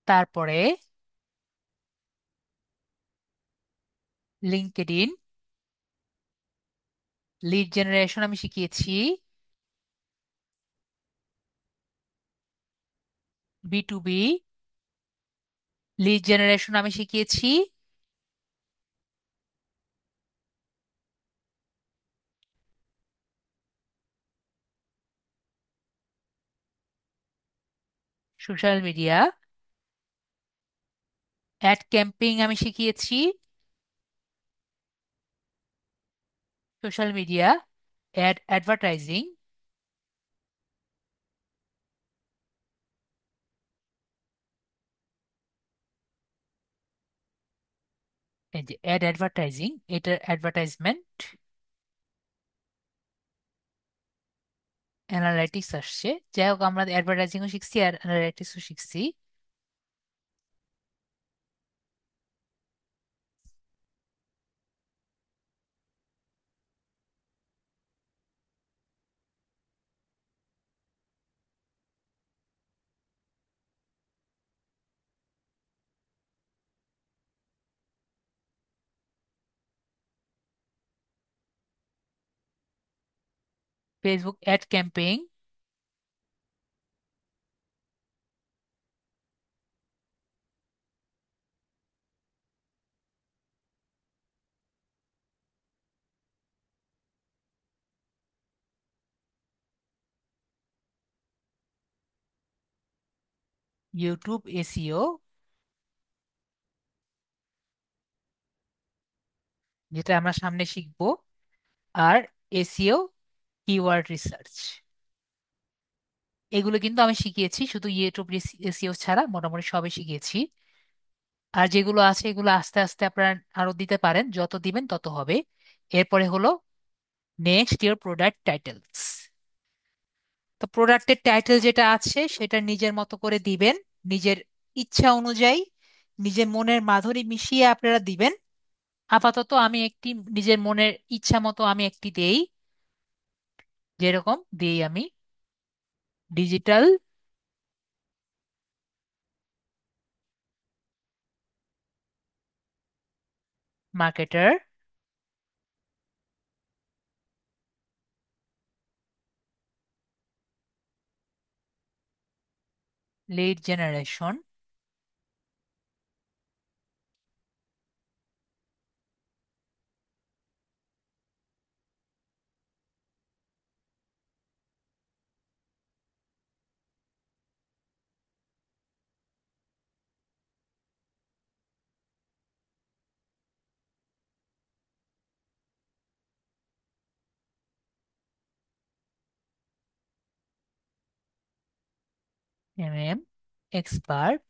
তারপরে লিঙ্কডইন লিড জেনারেশন আমি শিখিয়েছি, বি2বি লিড জেনারেশন আমি শিখিয়েছি, সোশ্যাল মিডিয়া অ্যাড ক্যাম্পেইন আমি শিখিয়েছি, সোশ্যাল মিডিয়া অ্যাড অ্যাডভার্টাইজিং, এই যে অ্যাড অ্যাডভার্টাইজিং, এটার অ্যাডভার্টাইজমেন্ট অ্যানালাইটিক্স আসছে। যাই হোক, আমরা অ্যাডভার্টাইজিংও শিখছি আর অ্যানালাইটিক্সও শিখছি। Facebook ad campaign, YouTube SEO, যেটা আমরা সামনে শিখবো, আর এসইও কিওয়ার্ড রিসার্চ। এগুলো কিন্তু আমি শিখিয়েছি, শুধু ইউটিউব এসইও ছাড়া মোটামুটি সবই শিখিয়েছি। আর যেগুলো আছে এগুলো আস্তে আস্তে আপনারা আরো দিতে পারেন, যত দিবেন তত হবে। এরপরে হলো নেক্সট ইয়ার প্রোডাক্ট টাইটেলস। তো প্রোডাক্টের টাইটেল যেটা আছে সেটা নিজের মতো করে দিবেন, নিজের ইচ্ছা অনুযায়ী, নিজের মনের মাধুরী মিশিয়ে আপনারা দিবেন। আপাতত আমি একটি নিজের মনের ইচ্ছা মতো আমি একটি দেই, যেরকম দেই আমি, digital marketer, lead generation, MM expert,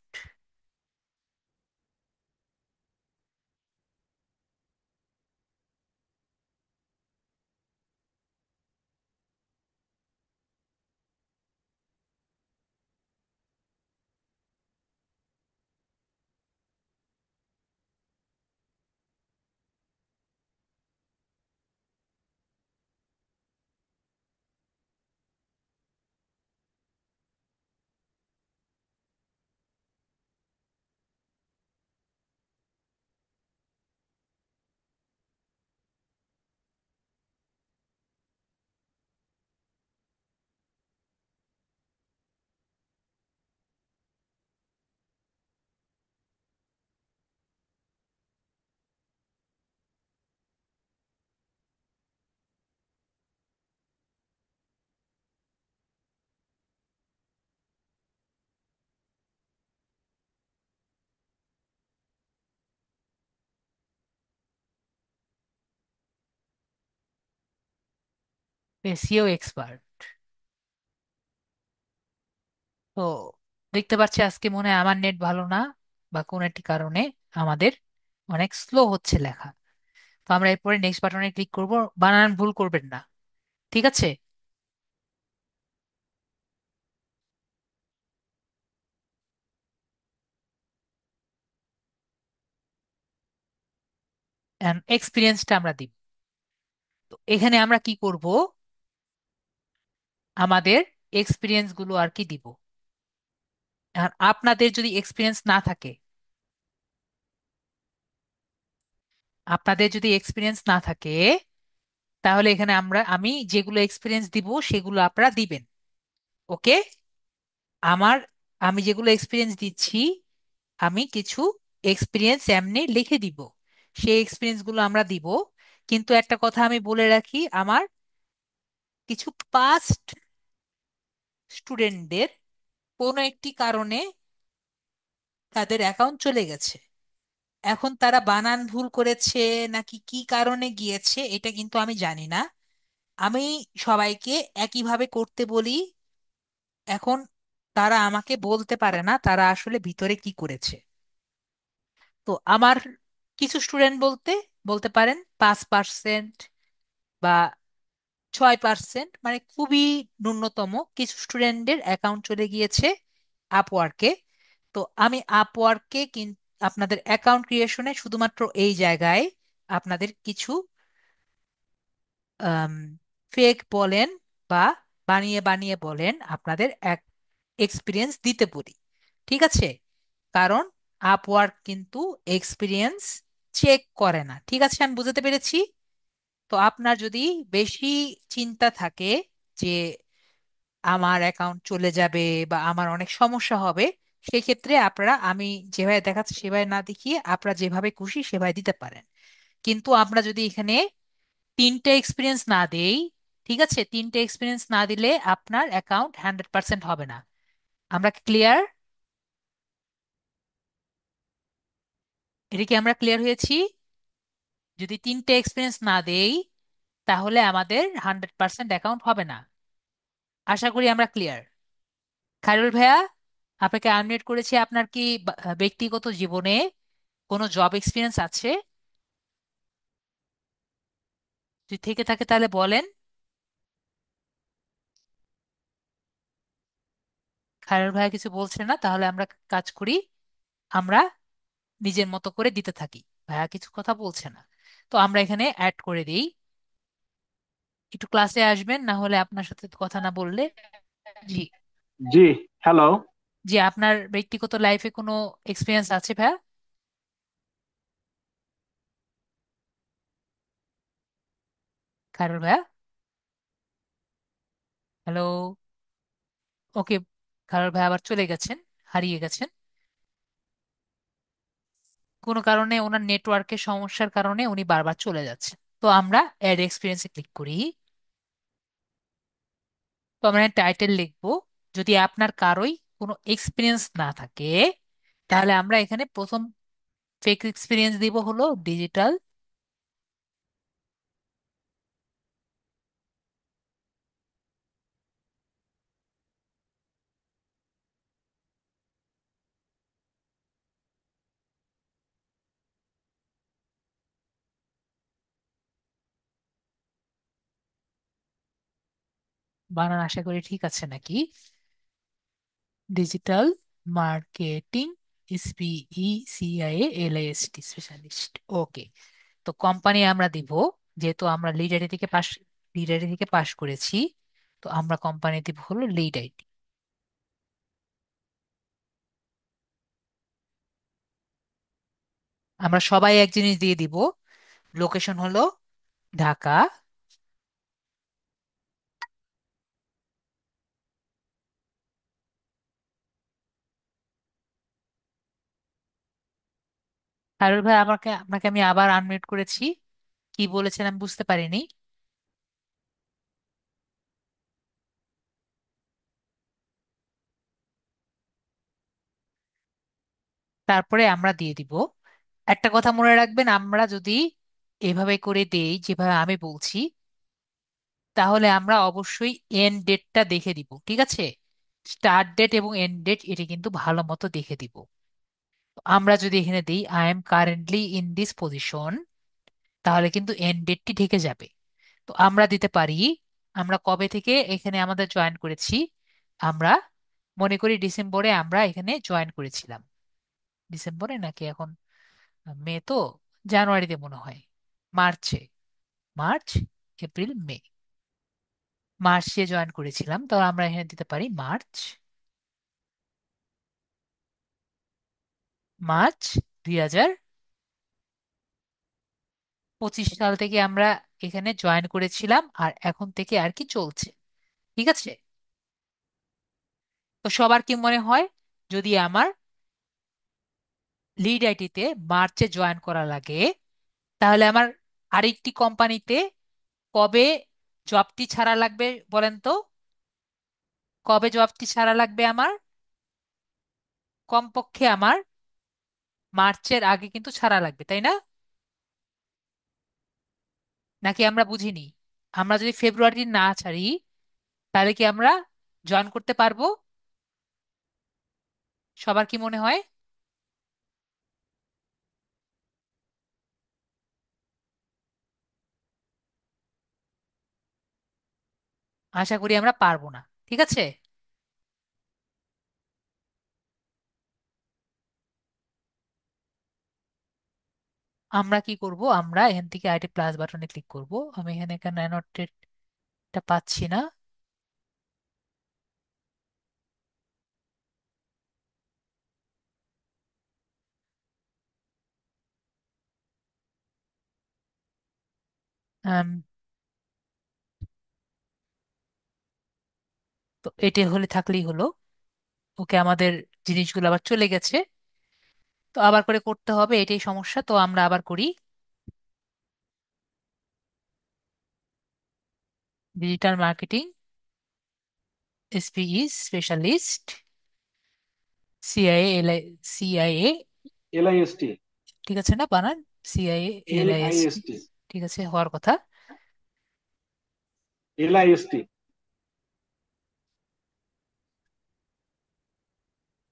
SEO expert. তো দেখতে পাচ্ছি আজকে মনে হয় আমার নেট ভালো না, বা কোন একটি কারণে আমাদের অনেক স্লো হচ্ছে লেখা। তো আমরা এরপরে নেক্সট বাটনে ক্লিক করব। বানান ভুল করবেন না, ঠিক আছে? এক্সপিরিয়েন্সটা আমরা দিব। তো এখানে আমরা কি করব, আমাদের এক্সপিরিয়েন্স গুলো আর কি দিব। আর আপনাদের যদি এক্সপিরিয়েন্স না থাকে, আপনাদের যদি এক্সপিরিয়েন্স না থাকে, তাহলে এখানে আমি যেগুলো এক্সপিরিয়েন্স দিব সেগুলো আপনারা দিবেন। ওকে? আমার আমি যেগুলো এক্সপিরিয়েন্স দিচ্ছি, আমি কিছু এক্সপিরিয়েন্স এমনি লিখে দিব, সেই এক্সপিরিয়েন্স গুলো আমরা দিব। কিন্তু একটা কথা আমি বলে রাখি, আমার কিছু পাস্ট স্টুডেন্টদের কোনো একটি কারণে তাদের অ্যাকাউন্ট চলে গেছে। এখন তারা বানান ভুল করেছে নাকি কি কারণে গিয়েছে এটা কিন্তু আমি জানি না। আমি সবাইকে একইভাবে করতে বলি। এখন তারা আমাকে বলতে পারে না তারা আসলে ভিতরে কি করেছে। তো আমার কিছু স্টুডেন্ট বলতে বলতে পারেন 5% বা 6%, মানে খুবই ন্যূনতম কিছু স্টুডেন্টদের অ্যাকাউন্ট চলে গিয়েছে আপওয়ার্কে। তো আমি আপওয়ার্কে আপনাদের অ্যাকাউন্ট ক্রিয়েশনে শুধুমাত্র এই জায়গায় আপনাদের কিছু ফেক বলেন বা বানিয়ে বানিয়ে বলেন আপনাদের এক্সপিরিয়েন্স দিতে বলি। ঠিক আছে? কারণ আপওয়ার্ক কিন্তু এক্সপিরিয়েন্স চেক করে না। ঠিক আছে, আমি বুঝাতে পেরেছি? তো আপনার যদি বেশি চিন্তা থাকে যে আমার অ্যাকাউন্ট চলে যাবে বা আমার অনেক সমস্যা হবে, সেই ক্ষেত্রে আপনারা আমি যেভাবে দেখাচ্ছি সেভাবে না দেখিয়ে আপনারা যেভাবে খুশি সেভাবে দিতে পারেন। কিন্তু আমরা যদি এখানে তিনটে এক্সপিরিয়েন্স না দেই, ঠিক আছে, তিনটে এক্সপিরিয়েন্স না দিলে আপনার অ্যাকাউন্ট 100% হবে না। আমরা ক্লিয়ার? এটা কি আমরা ক্লিয়ার হয়েছি? যদি তিনটে এক্সপিরিয়েন্স না দেই তাহলে আমাদের 100% অ্যাকাউন্ট হবে না। আশা করি আমরা ক্লিয়ার। খায়রুল ভাইয়া, আপনাকে আনমিউট করেছি। আপনার কি ব্যক্তিগত জীবনে কোনো জব এক্সপিরিয়েন্স আছে? যদি থেকে থাকে তাহলে বলেন। খায়রুল ভাইয়া কিছু বলছে না, তাহলে আমরা কাজ করি, আমরা নিজের মতো করে দিতে থাকি। ভাইয়া কিছু কথা বলছে না, তো আমরা এখানে অ্যাড করে দিই। একটু ক্লাসে আসবেন, না হলে আপনার সাথে কথা না বললে। জি। জি, হ্যালো। জি, আপনার ব্যক্তিগত লাইফে কোনো এক্সপিরিয়েন্স আছে ভাইয়া? খায়রুল ভাইয়া? হ্যালো? ওকে, খায়রুল ভাইয়া আবার চলে গেছেন, হারিয়ে গেছেন। কোনো কারণে ওনার নেটওয়ার্কের সমস্যার কারণে উনি বারবার চলে যাচ্ছেন। তো আমরা অ্যাড এক্সপিরিয়েন্সে ক্লিক করি। তো আমরা টাইটেল লিখবো, যদি আপনার কারোই কোনো এক্সপিরিয়েন্স না থাকে তাহলে আমরা এখানে প্রথম ফেক এক্সপিরিয়েন্স দিব হলো ডিজিটাল বানান, আশা করি ঠিক আছে নাকি? Digital marketing, SPECIALIST, specialist. Okay. তো কোম্পানি আমরা দিব, যেহেতু আমরা লিড আইটি থেকে পাশ করেছি, তো আমরা কোম্পানি দিব হলো লিড আইটি। আমরা সবাই এক জিনিস দিয়ে দিব, লোকেশন হলো ঢাকা। হারুল ভাই, আপনাকে আমি আবার আনমিউট করেছি। কি বলেছেন আমি বুঝতে পারিনি। তারপরে আমরা দিয়ে দিব। একটা কথা মনে রাখবেন, আমরা যদি এভাবে করে দেই যেভাবে আমি বলছি, তাহলে আমরা অবশ্যই এন্ড ডেটটা দেখে দিব। ঠিক আছে? স্টার্ট ডেট এবং এন্ড ডেট এটা কিন্তু ভালো মতো দেখে দিব। তো আমরা যদি এখানে দিই I am currently in this position, তাহলে কিন্তু এন্ড ডেটটি ঢেকে যাবে। তো আমরা দিতে পারি আমরা কবে থেকে এখানে আমাদের জয়েন করেছি। আমরা মনে করি ডিসেম্বরে আমরা এখানে জয়েন করেছিলাম। ডিসেম্বরে নাকি এখন মে তো, জানুয়ারিতে মনে হয়, মার্চে, মার্চ, এপ্রিল, মে, মার্চে জয়েন করেছিলাম। তো আমরা এখানে দিতে পারি মার্চ, মার্চ 2025 সাল থেকে আমরা এখানে জয়েন করেছিলাম, আর এখন থেকে আর কি চলছে। ঠিক আছে? তো সবার কি মনে হয়, যদি আমার লিড আইটিতে মার্চে জয়েন করা লাগে, তাহলে আমার আরেকটি কোম্পানিতে কবে জবটি ছাড়া লাগবে বলেন তো? কবে জবটি ছাড়া লাগবে আমার? কমপক্ষে আমার মার্চের আগে কিন্তু ছাড়া লাগবে, তাই না? নাকি আমরা বুঝিনি? আমরা যদি ফেব্রুয়ারি না ছাড়ি তাহলে কি আমরা জয়েন করতে পারবো? সবার কি মনে হয়? আশা করি আমরা পারবো না। ঠিক আছে, আমরা কি করব, আমরা এখান থেকে আইডি প্লাস বাটনে ক্লিক করব। আমি এখানে কেন অ্যানোটেটটা পাচ্ছি না? আম, তো এটা হলে থাকলেই হলো। ওকে, আমাদের জিনিসগুলো আবার চলে গেছে। তো আবার করে করতে হবে, এটাই সমস্যা। তো আমরা আবার করি। Digital marketing, SPE specialist, CIA, CIA, LIST, ঠিক আছে না বানান? সিআইএ, এলআইএসটি, LIST, ঠিক আছে, হওয়ার কথা। LIST,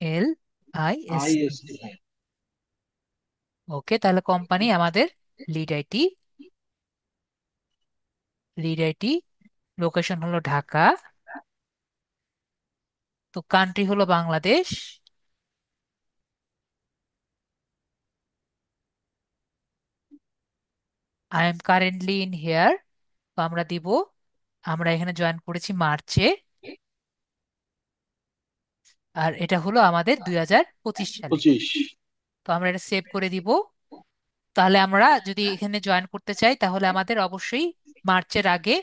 L I S T. IST। ওকে, তাহলে কোম্পানি আমাদের lead IT, lead IT, location হলো ঢাকা, তো কান্ট্রি হলো Bangladesh, I am currently in here. তো আমরা দিব, আমরা এখানে জয়েন করেছি মার্চে, আর এটা হলো আমাদের 2025 সালে। 25। তো আমরা এটা সেভ করে দিব। তাহলে আমরা যদি এখানে জয়েন করতে চাই, তাহলে আমাদের অবশ্যই মার্চের আগে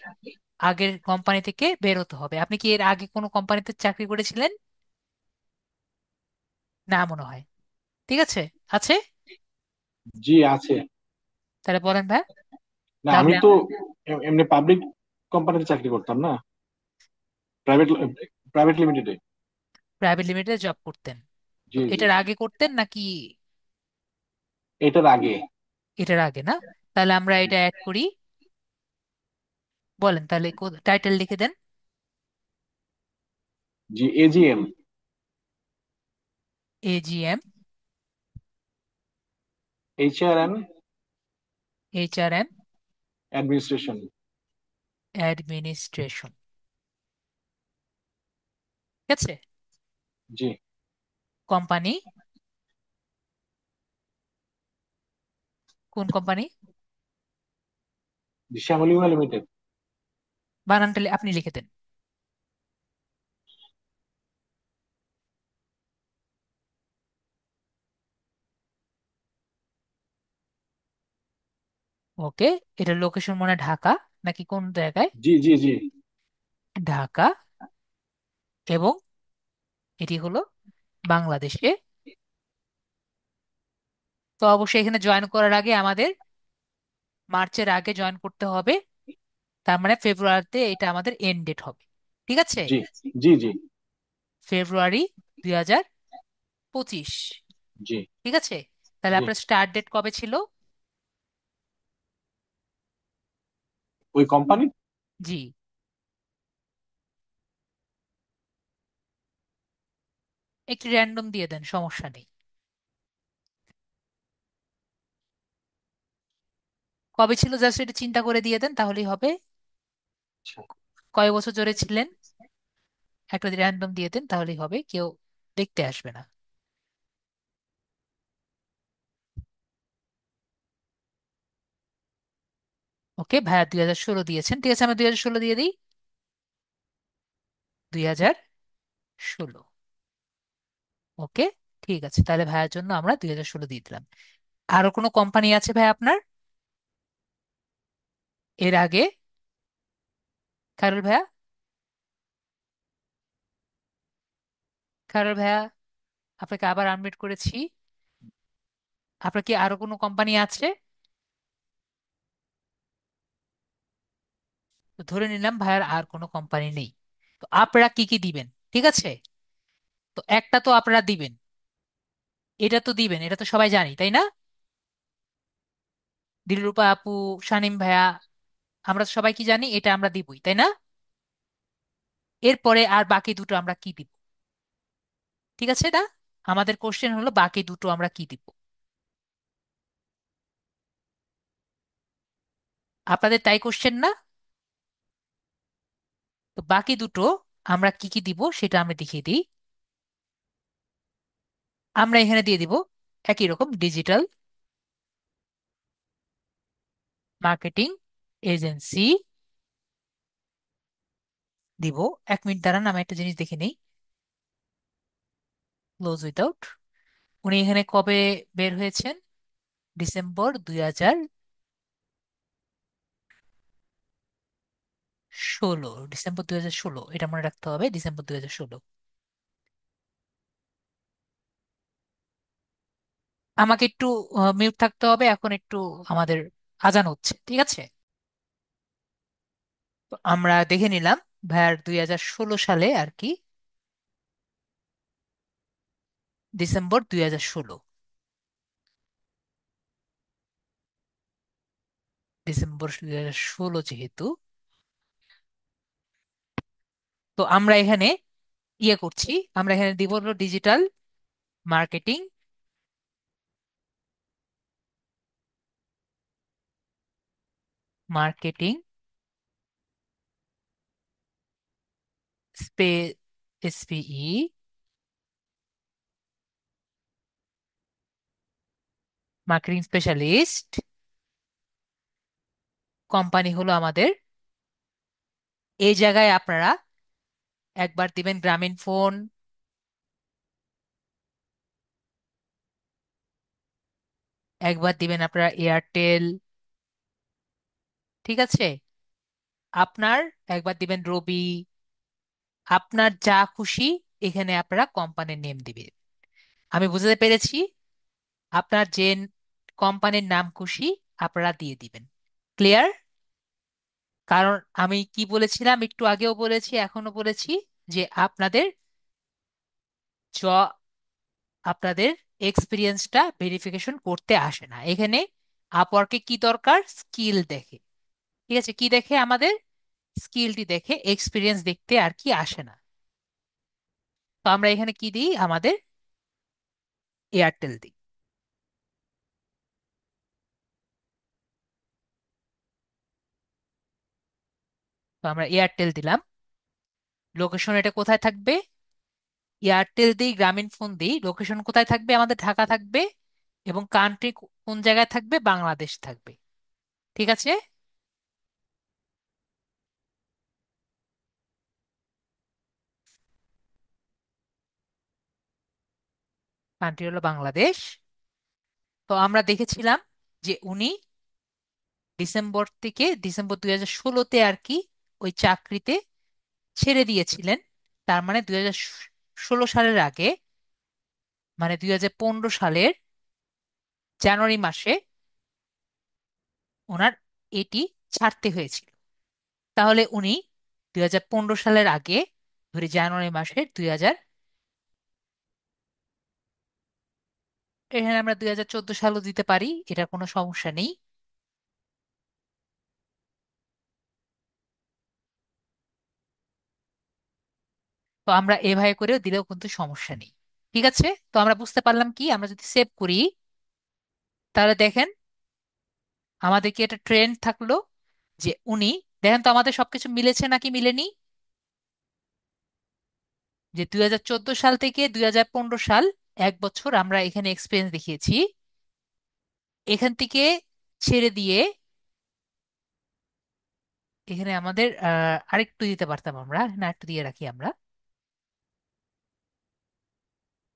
আগের কোম্পানি থেকে বের হতে হবে। আপনি কি এর আগে কোনো কোম্পানিতে চাকরি করেছিলেন? না মনে হয়। ঠিক আছে, আছে? জি আছে। তাহলে বলেন ভাই। না আমি তাহলে তো এমনি পাবলিক কোম্পানিতে চাকরি করতাম না, প্রাইভেট, প্রাইভেট লিমিটেডে। প্রাইভেট লিমিটেডে জব করতেন? তো জি জি। এটার আগে করতেন নাকি? এটার আগে। এটার আগে না? তাহলে আমরা এটা অ্যাড করি। বলেন তাহলে, টাইটেল লিখে দেন। জি, AGM, AGM, HRM, HRM, administration. Administration. ঠিক আছে। জি। কোম্পানি, কোন কোম্পানি? শ্যামলী লিমিটেড। বানানটা আপনি লিখে দেন। ওকে, এটা লোকেশন মনে হয় ঢাকা, নাকি কোন জায়গায়? জি জি জি। ঢাকা, এবং এটি হলো বাংলাদেশে। তো অবশ্যই এখানে জয়েন করার আগে আমাদের মার্চের আগে জয়েন করতে হবে। তার মানে ফেব্রুয়ারিতে এটা আমাদের এন্ড ডেট হবে। ঠিক আছে, জি জি জি ফেব্রুয়ারি 2025। জি ঠিক আছে, তাহলে জি। আপনার স্টার্ট ডেট কবে ছিল? ওই কোম্পানি। জি, একটি র্যান্ডম দিয়ে দেন, সমস্যা নেই। কবে ছিল জাস্ট এটা চিন্তা করে দিয়ে দেন, তাহলেই হবে। কয় বছর ধরে ছিলেন, একটা র্যান্ডম দিয়ে দেন, তাহলেই হবে, কেউ দেখতে আসবে না। ওকে ভাইয়া, 2016 দিয়েছেন, ঠিক আছে, আমরা 2016 দিয়ে দিই। 2016। ওকে, ঠিক আছে, তাহলে ভাইয়ার জন্য আমরা 2016 দিয়ে দিলাম। আরো কোনো কোম্পানি আছে ভাই আপনার এর আগে? খায়রুল ভাইয়া, খায়রুল ভাইয়া, আপনাকে আবার আনমিউট করেছি। আপনার কি আরো কোনো কোম্পানি আছে? তো ধরে নিলাম ভাইয়ার আর কোনো কোম্পানি নেই। তো আপনারা কি কি দিবেন? ঠিক আছে, তো একটা তো আপনারা দিবেন, এটা তো দিবেন, এটা তো সবাই জানি, তাই না? দিলরূপা আপু, শানিম ভাইয়া, আমরা তো সবাই কি জানি, এটা আমরা দিবই, তাই না? এরপরে আর বাকি দুটো আমরা কি দিব? ঠিক আছে না? আমাদের কোশ্চেন হলো বাকি দুটো আমরা কি দিব। আপনাদের তাই কোশ্চেন না? তো বাকি দুটো আমরা কি কি দিব সেটা আমরা দেখিয়ে দিই। আমরা এখানে দিয়ে দিব একই রকম ডিজিটাল মার্কেটিং এজেন্সি দিব। 1 মিনিট দাঁড়ান, আমি একটা জিনিস দেখে নিই। ক্লোজ উইদাউট, উনি এখানে কবে বের হয়েছেন? ডিসেম্বর 2016। ডিসেম্বর 2016, এটা মনে রাখতে হবে, ডিসেম্বর 2016। আমাকে একটু মিউট থাকতে হবে এখন, একটু আমাদের আজান হচ্ছে, ঠিক আছে? তো আমরা দেখে নিলাম ভাইয়ার 2016 সালে আর কি, ডিসেম্বর 2016। ডিসেম্বর 2016 যেহেতু, তো আমরা এখানে ইয়ে করছি, আমরা এখানে দিব হলো ডিজিটাল মার্কেটিং মার্কেটিং স্পে এসপিই মার্কেটিং স্পেশালিস্ট। কোম্পানি হলো আমাদের, এই জায়গায় আপনারা একবার দিবেন গ্রামীণ ফোন, একবার দিবেন আপনারা এয়ারটেল, ঠিক আছে? আপনার একবার দিবেন রবি, আপনার যা খুশি এখানে আপনারা কোম্পানির নেম দিবেন। আমি বুঝতে পেরেছি, আপনার যে কোম্পানির নাম খুশি আপনারা দিয়ে দিবেন। ক্লিয়ার? কারণ আমি কি বলেছিলাম, একটু আগেও বলেছি এখনো বলেছি, যে জ আপনাদের এক্সপিরিয়েন্সটা ভেরিফিকেশন করতে আসে না এখানে। আপওয়ার্কে কি দরকার? স্কিল দেখে। ঠিক আছে, কি দেখে? আমাদের স্কিলটি দেখে, এক্সপিরিয়েন্স দেখতে আর কি আসে না। তো আমরা এখানে কি দিই? আমাদের এয়ারটেল দিই। তো আমরা এয়ারটেল দিলাম। লোকেশন এটা কোথায় থাকবে? এয়ারটেল দিই, গ্রামীণ ফোন দিই, লোকেশন কোথায় থাকবে? আমাদের ঢাকা থাকবে। এবং কান্ট্রি কোন জায়গায় থাকবে? বাংলাদেশ থাকবে। ঠিক আছে, কান্ট্রি হলো বাংলাদেশ। তো আমরা দেখেছিলাম যে উনি ডিসেম্বর 2016-তে আর কি ওই চাকরিতে ছেড়ে দিয়েছিলেন। তার মানে 2016 সালের আগে, মানে 2015 সালের জানুয়ারি মাসে ওনার এটি ছাড়তে হয়েছিল। তাহলে উনি 2015 সালের আগে, ধরি জানুয়ারি মাসের 2000, এখানে আমরা 2014 সালও দিতে পারি, এটা কোনো সমস্যা নেই। তো আমরা এভাবে করেও দিলেও কিন্তু সমস্যা নেই। ঠিক আছে, তো আমরা বুঝতে পারলাম কি, আমরা যদি সেভ করি তাহলে দেখেন আমাদের কি একটা ট্রেন্ড থাকলো, যে উনি, দেখেন তো আমাদের সবকিছু মিলেছে নাকি মিলেনি। যে 2014 সাল থেকে 2015 সাল, 1 বছর আমরা এখানে এক্সপিরিয়েন্স দেখিয়েছি। এখান থেকে ছেড়ে দিয়ে এখানে আমাদের আরেকটু দিতে পারতাম, আমরা না একটু দিয়ে রাখি আমরা,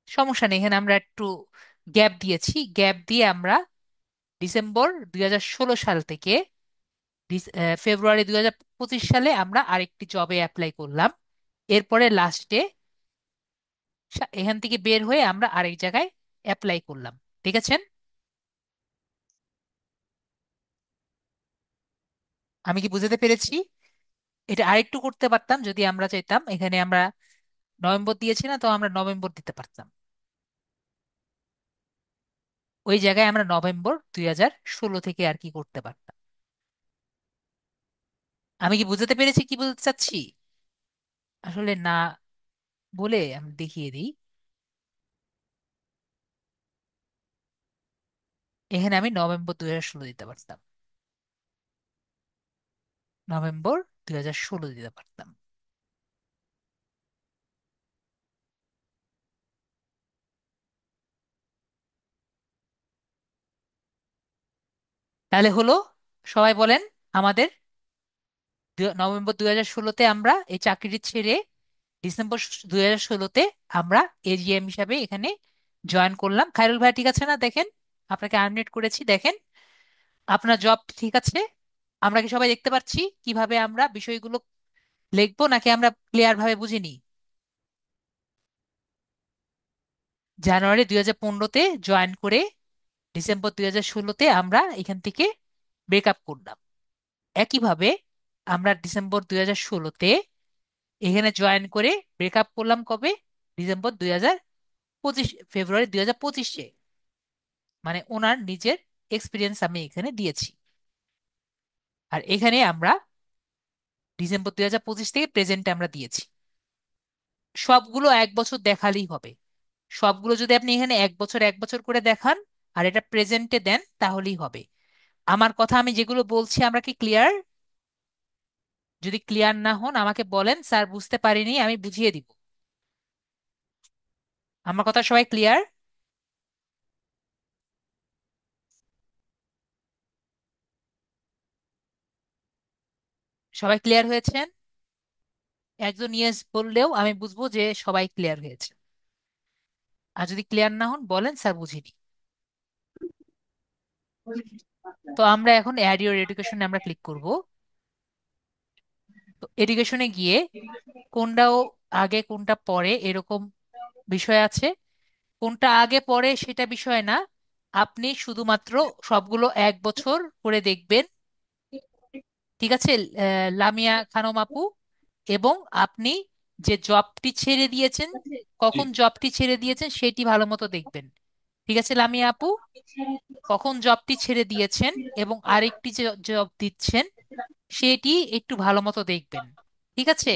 সমস্যা নেই। এখানে আমরা একটু গ্যাপ দিয়েছি, গ্যাপ দিয়ে আমরা ডিসেম্বর 2016 সাল থেকে ফেব্রুয়ারি 2025 সালে আমরা আরেকটি জবে অ্যাপ্লাই করলাম। এরপরে লাস্টে এখান থেকে বের হয়ে আমরা আরেক জায়গায় অ্যাপ্লাই করলাম। ঠিক আছে, আমি কি বুঝাতে পেরেছি? এটা আরেকটু করতে পারতাম যদি আমরা চাইতাম, এখানে আমরা নভেম্বর দিয়েছি না, তো আমরা নভেম্বর দিতে পারতাম। ওই জায়গায় আমরা নভেম্বর 2016 থেকে আর কি করতে পারতাম। আমি কি বুঝাতে পেরেছি কি বলতে চাচ্ছি? আসলে না বলে আমি দেখিয়ে দিই। এখানে আমি নভেম্বর 2016 দিতে পারতাম, নভেম্বর 2016 দিতে পারতাম। তাহলে হলো, সবাই বলেন আমাদের নভেম্বর 2016-তে আমরা এই চাকরিটি ছেড়ে ডিসেম্বর 2016-তে আমরা এজিএম হিসাবে এখানে জয়েন করলাম। খায়রুল ভাই ঠিক আছে না? দেখেন, আপনাকে আনমিউট করেছি, দেখেন আপনার জব ঠিক আছে? আমরা কি সবাই দেখতে পাচ্ছি কিভাবে আমরা বিষয়গুলো লিখবো, নাকি আমরা ক্লিয়ার ভাবে বুঝিনি? জানুয়ারি 2015-তে জয়েন করে ডিসেম্বর 2016-তে আমরা এখান থেকে ব্রেকআপ করলাম। একইভাবে আমরা ডিসেম্বর 2016-তে এখানে জয়েন করে ব্রেকআপ করলাম কবে? ডিসেম্বর 2025, ফেব্রুয়ারি 2025-এ। মানে ওনার নিজের এক্সপিরিয়েন্স আমি এখানে দিয়েছি। আর এখানে আমরা ডিসেম্বর 2025 থেকে প্রেজেন্টে আমরা দিয়েছি। সবগুলো এক বছর দেখালেই হবে। সবগুলো যদি আপনি এখানে এক বছর এক বছর করে দেখান আর এটা প্রেজেন্টে দেন তাহলেই হবে। আমার কথা আমি যেগুলো বলছি, আমরা কি ক্লিয়ার? যদি ক্লিয়ার না হন আমাকে বলেন, স্যার বুঝতে পারিনি, আমি বুঝিয়ে দিব। আমার কথা সবাই ক্লিয়ার? সবাই ক্লিয়ার হয়েছেন? একজন ইয়েস বললেও আমি বুঝবো যে সবাই ক্লিয়ার হয়েছে। আর যদি ক্লিয়ার না হন বলেন, স্যার বুঝিনি। তো আমরা এখন অ্যাড ইউর এডুকেশনে আমরা ক্লিক করব। তো এডুকেশনে গিয়ে কোনটাও আগে কোনটা পরে এরকম বিষয় আছে। কোনটা আগে পরে সেটা বিষয় না, আপনি শুধুমাত্র সবগুলো এক বছর করে দেখবেন। ঠিক আছে লামিয়া খানম আপু? এবং আপনি যে জবটি ছেড়ে দিয়েছেন, জি কখন জবটি ছেড়ে দিয়েছেন সেটি ভালো মতো দেখবেন। ঠিক আছে লামিয়া আপু, কখন জবটি ছেড়ে দিয়েছেন এবং আরেকটি যে জব দিচ্ছেন সেটি একটু ভালো মতো দেখবেন। ঠিক আছে,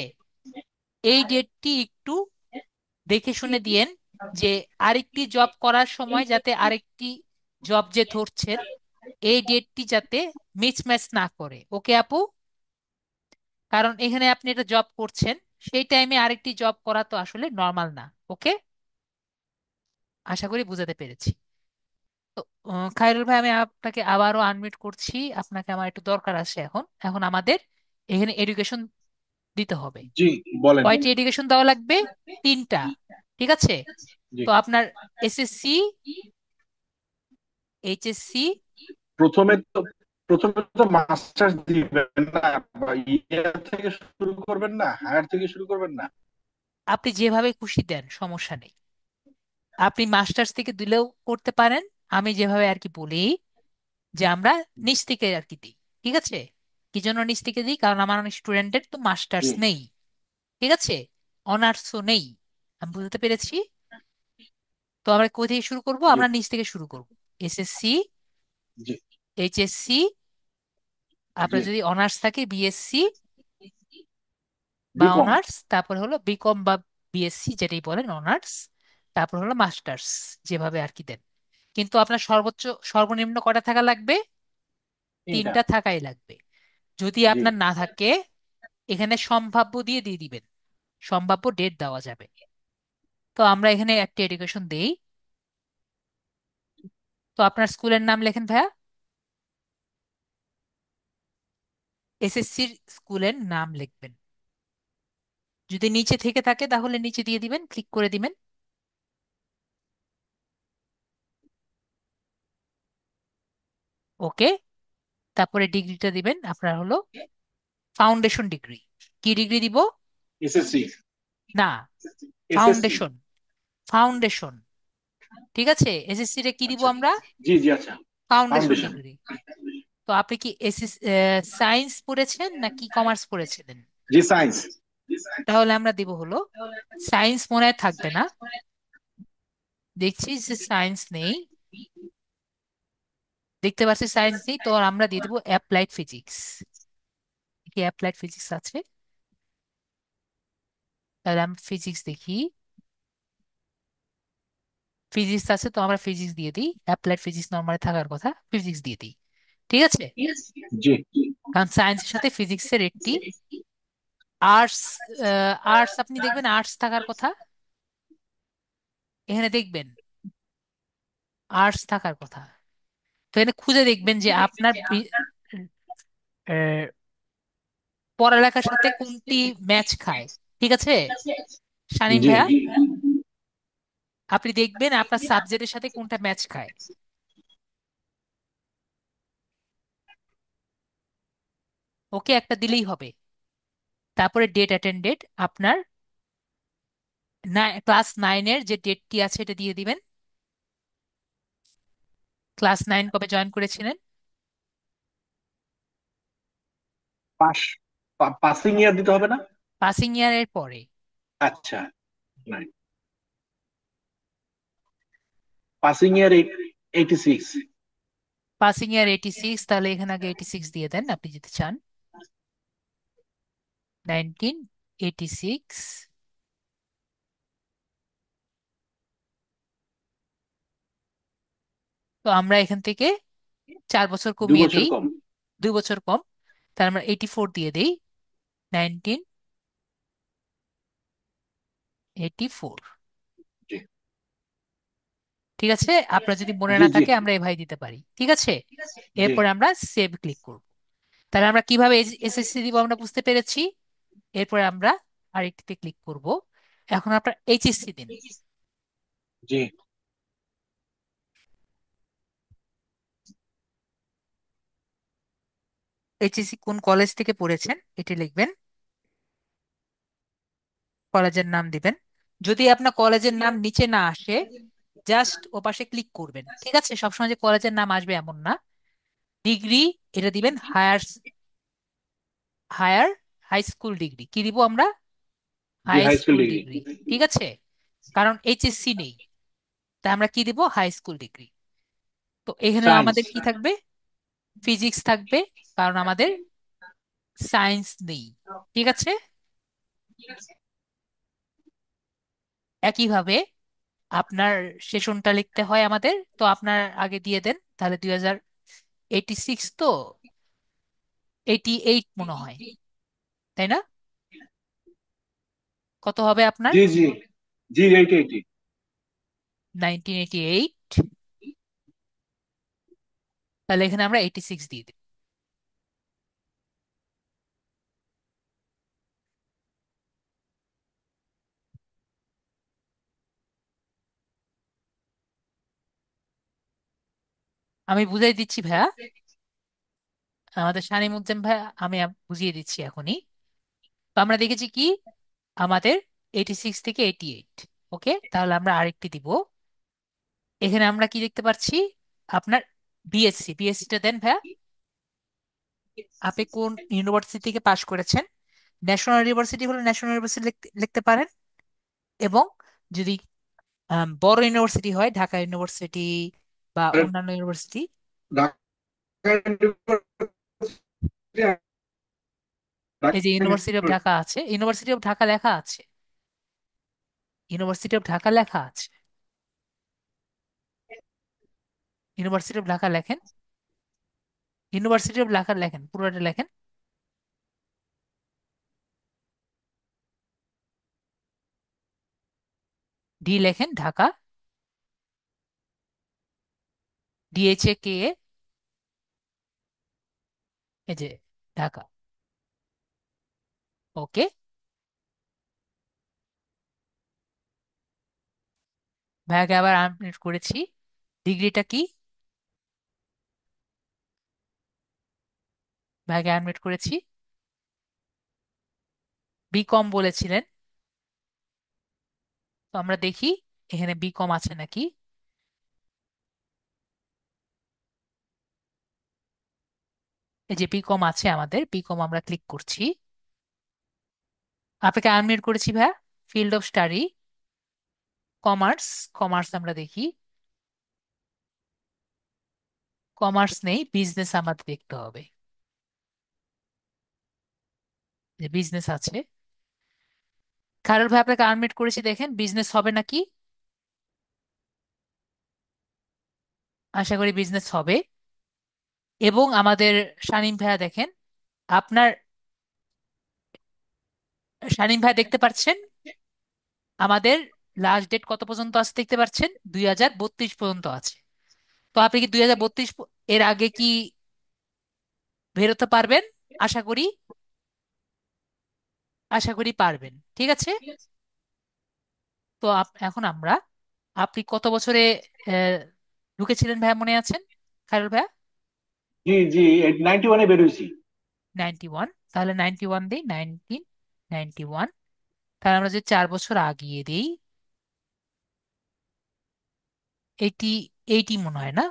এই ডেটটি একটু দেখে শুনে দিয়েন, যে আরেকটি জব করার সময় যাতে আরেকটি জব যে ধরছেন এই ডেটটি যাতে মিসম্যাচ না করে। ওকে আপু? কারণ এখানে আপনি একটা জব করছেন, সেই টাইমে আরেকটি জব করা তো আসলে নর্মাল না। ওকে, আশা করি বুঝাতে পেরেছি। তো খায়রুল ভাই, আমি আপনাকে আবারও আনমিউট করছি, আপনাকে আমার একটু দরকার আছে এখন। এখন আমাদের এখানে এডুকেশন দিতে হবে। জি বলেন। কয়টি এডুকেশন দেওয়া লাগবে? 3টা। ঠিক আছে, জি তো আপনার এসএসসি, এইচএসসি। প্রথমে তো প্রথমে তো মাস্টার্স দিবেন না, বা ইয়ার থেকে শুরু করবেন না, হায়ার থেকে শুরু করবেন না? আপনি যেভাবে খুশি দেন, সমস্যা নেই। আপনি মাস্টার্স থেকে দিলেও করতে পারেন। আমি যেভাবে আর কি বলি, যে আমরা নিচ থেকে আর কি দিই। ঠিক আছে, কি জন্য নিচ থেকে দিই? কারণ আমার অনেক স্টুডেন্টের তো জি মাস্টার্স নেই। ঠিক আছে, অনার্সও নেই। আমি বুঝতে পেরেছি। তো আমরা কোথা থেকে শুরু করব? জি আমরা নিচ থেকে শুরু করব। এসএসসি, জি এইচএসসি, জি আপনার যদি অনার্স থাকে বিএসসি বা বিকম। অনার্স, তারপর হলো বিকম বা বিএসসি যেটাই বলেন অনার্স, তারপর হলো মাস্টার্স, যেভাবে আর কি দেন। কিন্তু আপনার সর্বোচ্চ সর্বনিম্ন কটা থাকা লাগবে? তিনটা। 3টা থাকাই লাগবে। যদি জি আপনার না থাকে, এখানে সম্ভাব্য দিয়ে দিয়ে দিবেন, সম্ভাব্য ডেট দেওয়া যাবে। তো আমরা এখানে একটা এডুকেশন দেই। তো আপনার স্কুলের নাম লেখেন ভাইয়া, এসএসসির স্কুলের নাম লিখবেন। যদি নিচে থেকে থাকে তাহলে নিচে দিয়ে দিবেন, ক্লিক করে দিবেন। ওকে, তারপরে ডিগ্রিটা দিবেন আপনার হলো ফাউন্ডেশন ডিগ্রি। কি ডিগ্রি দিব? এসএসসি। না, এসএসসি। Foundation, foundation. ঠিক আছে, এসএসসি রে কি দিব আচ্ছা। আমরা? জি জি আচ্ছা। Foundation foundation. ডিগ্রি। তো আপনি কি এসএস সায়েন্স পড়েছেন নাকি কমার্স পড়েছিলেন? জি সায়েন্স। তাহলে আমরা দিব হলো সায়েন্স, মনে হয় থাকবে না, দেখছি যে সায়েন্স নেই, দেখতে পাচ্ছি সায়েন্স নেই, তো আমরা দিয়ে দেবো অ্যাপ্লাইড ফিজিক্স। কি অ্যাপ্লাইড ফিজিক্স আছে? তাহলে আমরা ফিজিক্স দেখি, ফিজিক্স আছে, তো আমরা ফিজিক্স দিয়ে দিই। অ্যাপ্লাইড ফিজিক্স নর্মালি থাকার কথা, ফিজিক্স দিয়ে দিই। ঠিক আছে, জি কারণ সায়েন্সের সাথে ফিজিক্সের একটি আর্টস, আর্টস আপনি দেখবেন আর্টস থাকার কথা, এখানে দেখবেন আর্টস থাকার কথা। তো এখানে খুঁজে দেখবেন যে আপনার আহ, পড়ালেখার সাথে কোনটি ম্যাচ খায়। ঠিক আছে শানিন জি ভাইয়া, আপনি দেখবেন আপনার সাবজেক্টের সাথে কোনটা ম্যাচ খায়। ওকে একটা দিলেই হবে। তারপরে ডেট অ্যাটেন্ডেড, আপনার ক্লাস 9-এর যে ডেটটি আছে এটা দিয়ে দিবেন। ক্লাস 9 কবে জয়েন করেছিলেন? পাস পাসিং ইয়ার দিতে হবে না? পাসিং ইয়ারের পরে। আচ্ছা, নাই, পাসিং ইয়ার 86। পাসিং ইয়ার 86, তাহলে এখানে আগে 86 দিয়ে দেন আপনি যদি চান। 1986। তো আমরা এখান থেকে 4 বছর দু কমিয়ে বছর দেই, কম। 2 বছর কম, তাহলে আমরা 84 দিয়ে দেই। 1984। জি ঠিক আছে, আপনার যদি মনে জি না জি থাকে আমরা এভাবে দিতে পারি, ঠিক আছে। জি এরপর আমরা সেভ ক্লিক করব। তাহলে আমরা কিভাবে এসএসসি দিব আমরা বুঝতে পেরেছি। এরপরে আমরা আরেকটিতে ক্লিক করব। এখন আপনার এইচএসসি দিন। জি। এইচএসসি কোন কলেজ থেকে পড়েছেন এটি লিখবেন, কলেজের নাম দিবেন। যদি আপনার কলেজের নাম নিচে না আসে, জাস্ট ও পাশে ক্লিক করবেন, ঠিক আছে। সবসময় যে কলেজের নাম আসবে এমন না। ডিগ্রি, এটা দিবেন higher, higher high school degree কি দিব আমরা? জি high high school school degree. Degree. ঠিক আছে, কারণ এইচএসসি নেই, তাই আমরা কি দিব? High school degree. তো এখানে সায়েন্স। আমাদের কি থাকবে? ফিজিক্স থাকবে, কারণ আমাদের সায়েন্স নেই। ঠিক আছে, একইভাবে আপনার সেশনটা লিখতে হয় আমাদের, তো আপনার আগে দিয়ে দেন তাহলে 2086 তো 88 মনে হয়, তাই না? কত হবে আপনার? জি জি জি, এইটি এইটি। 1988। তাহলে এখানে আমরা 86 দিয়ে দিই। আমি বুঝাই দিচ্ছি ভাইয়া, আমাদের শানিমুজ্জাম ভাইয়া, আমি বুঝিয়ে দিচ্ছি এখনই। তো আমরা দেখেছি কি, আমাদের 86 থেকে 88। ওকে, তাহলে আমরা আরেকটি দিব। এখানে আমরা কি দেখতে পাচ্ছি? আপনার বিএসসি, বিএসসিটা দেন ভাইয়া। আপনি কোন ইউনিভার্সিটি থেকে পাশ করেছেন? ন্যাশনাল ইউনিভার্সিটি হলে ন্যাশনাল ইউনিভার্সিটি লিখতে লিখতে পারেন। এবং যদি বড় ইউনিভার্সিটি হয়, ঢাকা ইউনিভার্সিটি বা অন্যান্য ইউনিভার্সিটি। ঢাকা ইউনিভার্সিটি। এই যে ইউনিভার্সিটি অফ ঢাকা আছে, ইউনিভার্সিটি অফ ঢাকা লেখা আছে, ইউনিভার্সিটি অফ ঢাকা লেখা আছে। ইউনিভার্সিটি অফ ঢাকা লেখেন, ইউনিভার্সিটি অফ ঢাকা লেখেন, পুরোটা লেখেন। ডি লেখেন ঢাকা, DHAKA, এই যে ঢাকা। ওকে, ভাইয়াকে আবার আনমিউট করেছি। ডিগ্রিটা কি? ভাইয়াকে আনমিউট করেছি। বিকম বলেছিলেন, তো আমরা দেখি এখানে বিকম আছে নাকি। এই যে বিকম আছে, আমাদের বিকম আমরা ক্লিক করছি। আপনাকে আনমিউট করেছি ভাইয়া। Field of study commerce, commerce আমরা দেখি, কমার্স নেই, বিজনেস আমাদের দেখতে হবে। যে বিজনেস আছে, খারুল ভাই আপনাকে আনমিউট করেছি, দেখেন বিজনেস হবে নাকি। আশা করি বিজনেস হবে। এবং আমাদের শামীম ভাইয়া দেখেন, আপনার শামীম ভাই দেখতে পাচ্ছেন আমাদের লাস্ট ডেট কত পর্যন্ত আছে দেখতে পাচ্ছেন? 2032 পর্যন্ত আছে। তো আপনি কি 2032 এর আগে কি বেরোতে পারবেন? আশা করি, আশা করি পারবেন। ঠিক আছে। তো এখন আমরা, আপনি কত বছরে আহ, ঢুকেছিলেন ভাইয়া, মনে আছেন খায়রুল ভাইয়া? জি জি, 91-এ বেরোইছি। 91। তাহলে 91 দিই, 1991। তাহলে আমরা যদি 4 বছর আগিয়ে দিই, এইটি, এইটি মনে হয় না,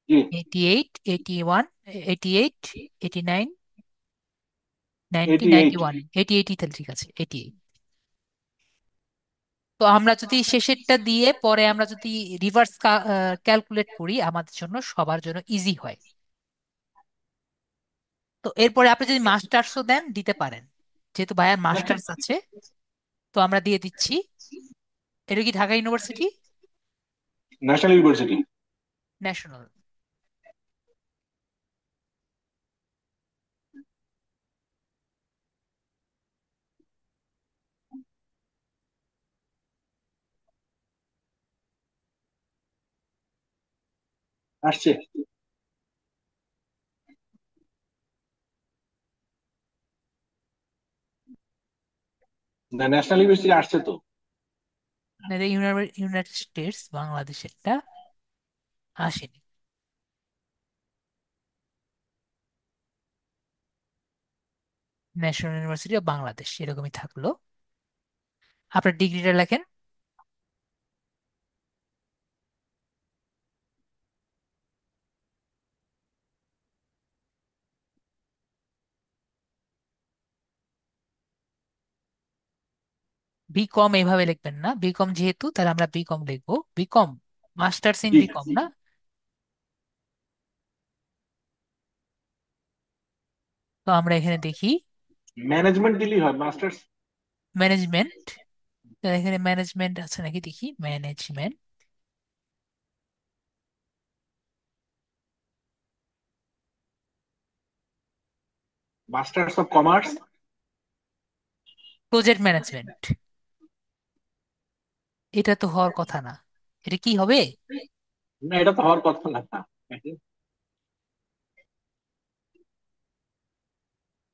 জি। 88, 81, 88, 89, 90, 88। 91, 88, তাহলে ঠিক আছে, 88। তো আমরা যদি শেষেরটা দিয়ে পরে আমরা যদি রিভার্স ক্যালকুলেট করি, আমাদের জন্য সবার জন্য ইজি হয়। তো এরপরে আপনি যদি মাস্টার্সও দেন দিতে পারেন, যেহেতু ভাইয়ার মাস্টার্স আছে। তো আমরা দিয়ে দিচ্ছি। এটা কি Dhaka university? National university. National. আসছে। না, ন্যাশনাল ইউনিভার্সিটি আসছে তো। ইউনাইটেড স্টেটস বাংলাদেশেরটা আসেনি। ন্যাশনাল ইউনিভার্সিটি অফ বাংলাদেশ এরকমই থাকলো। আপনার ডিগ্রিটা লেখেন। বিকম এইভাবে লিখবেন না, বিকম যেহেতু, তাহলে আমরা বিকম লিখবো। বিকম, মাস্টার্স ইন জি। বিকম না? তো আমরা এখানে দেখি ম্যানেজমেন্ট দিলেই হয়, মাস্টার্স। ম্যানেজমেন্ট। এখানে ম্যানেজমেন্ট আছে নাকি দেখি, management. Masters of commerce. Project management, এটা তো হওয়ার কথা না। এটা কি হবে? না, এটা তো হওয়ার কথা না।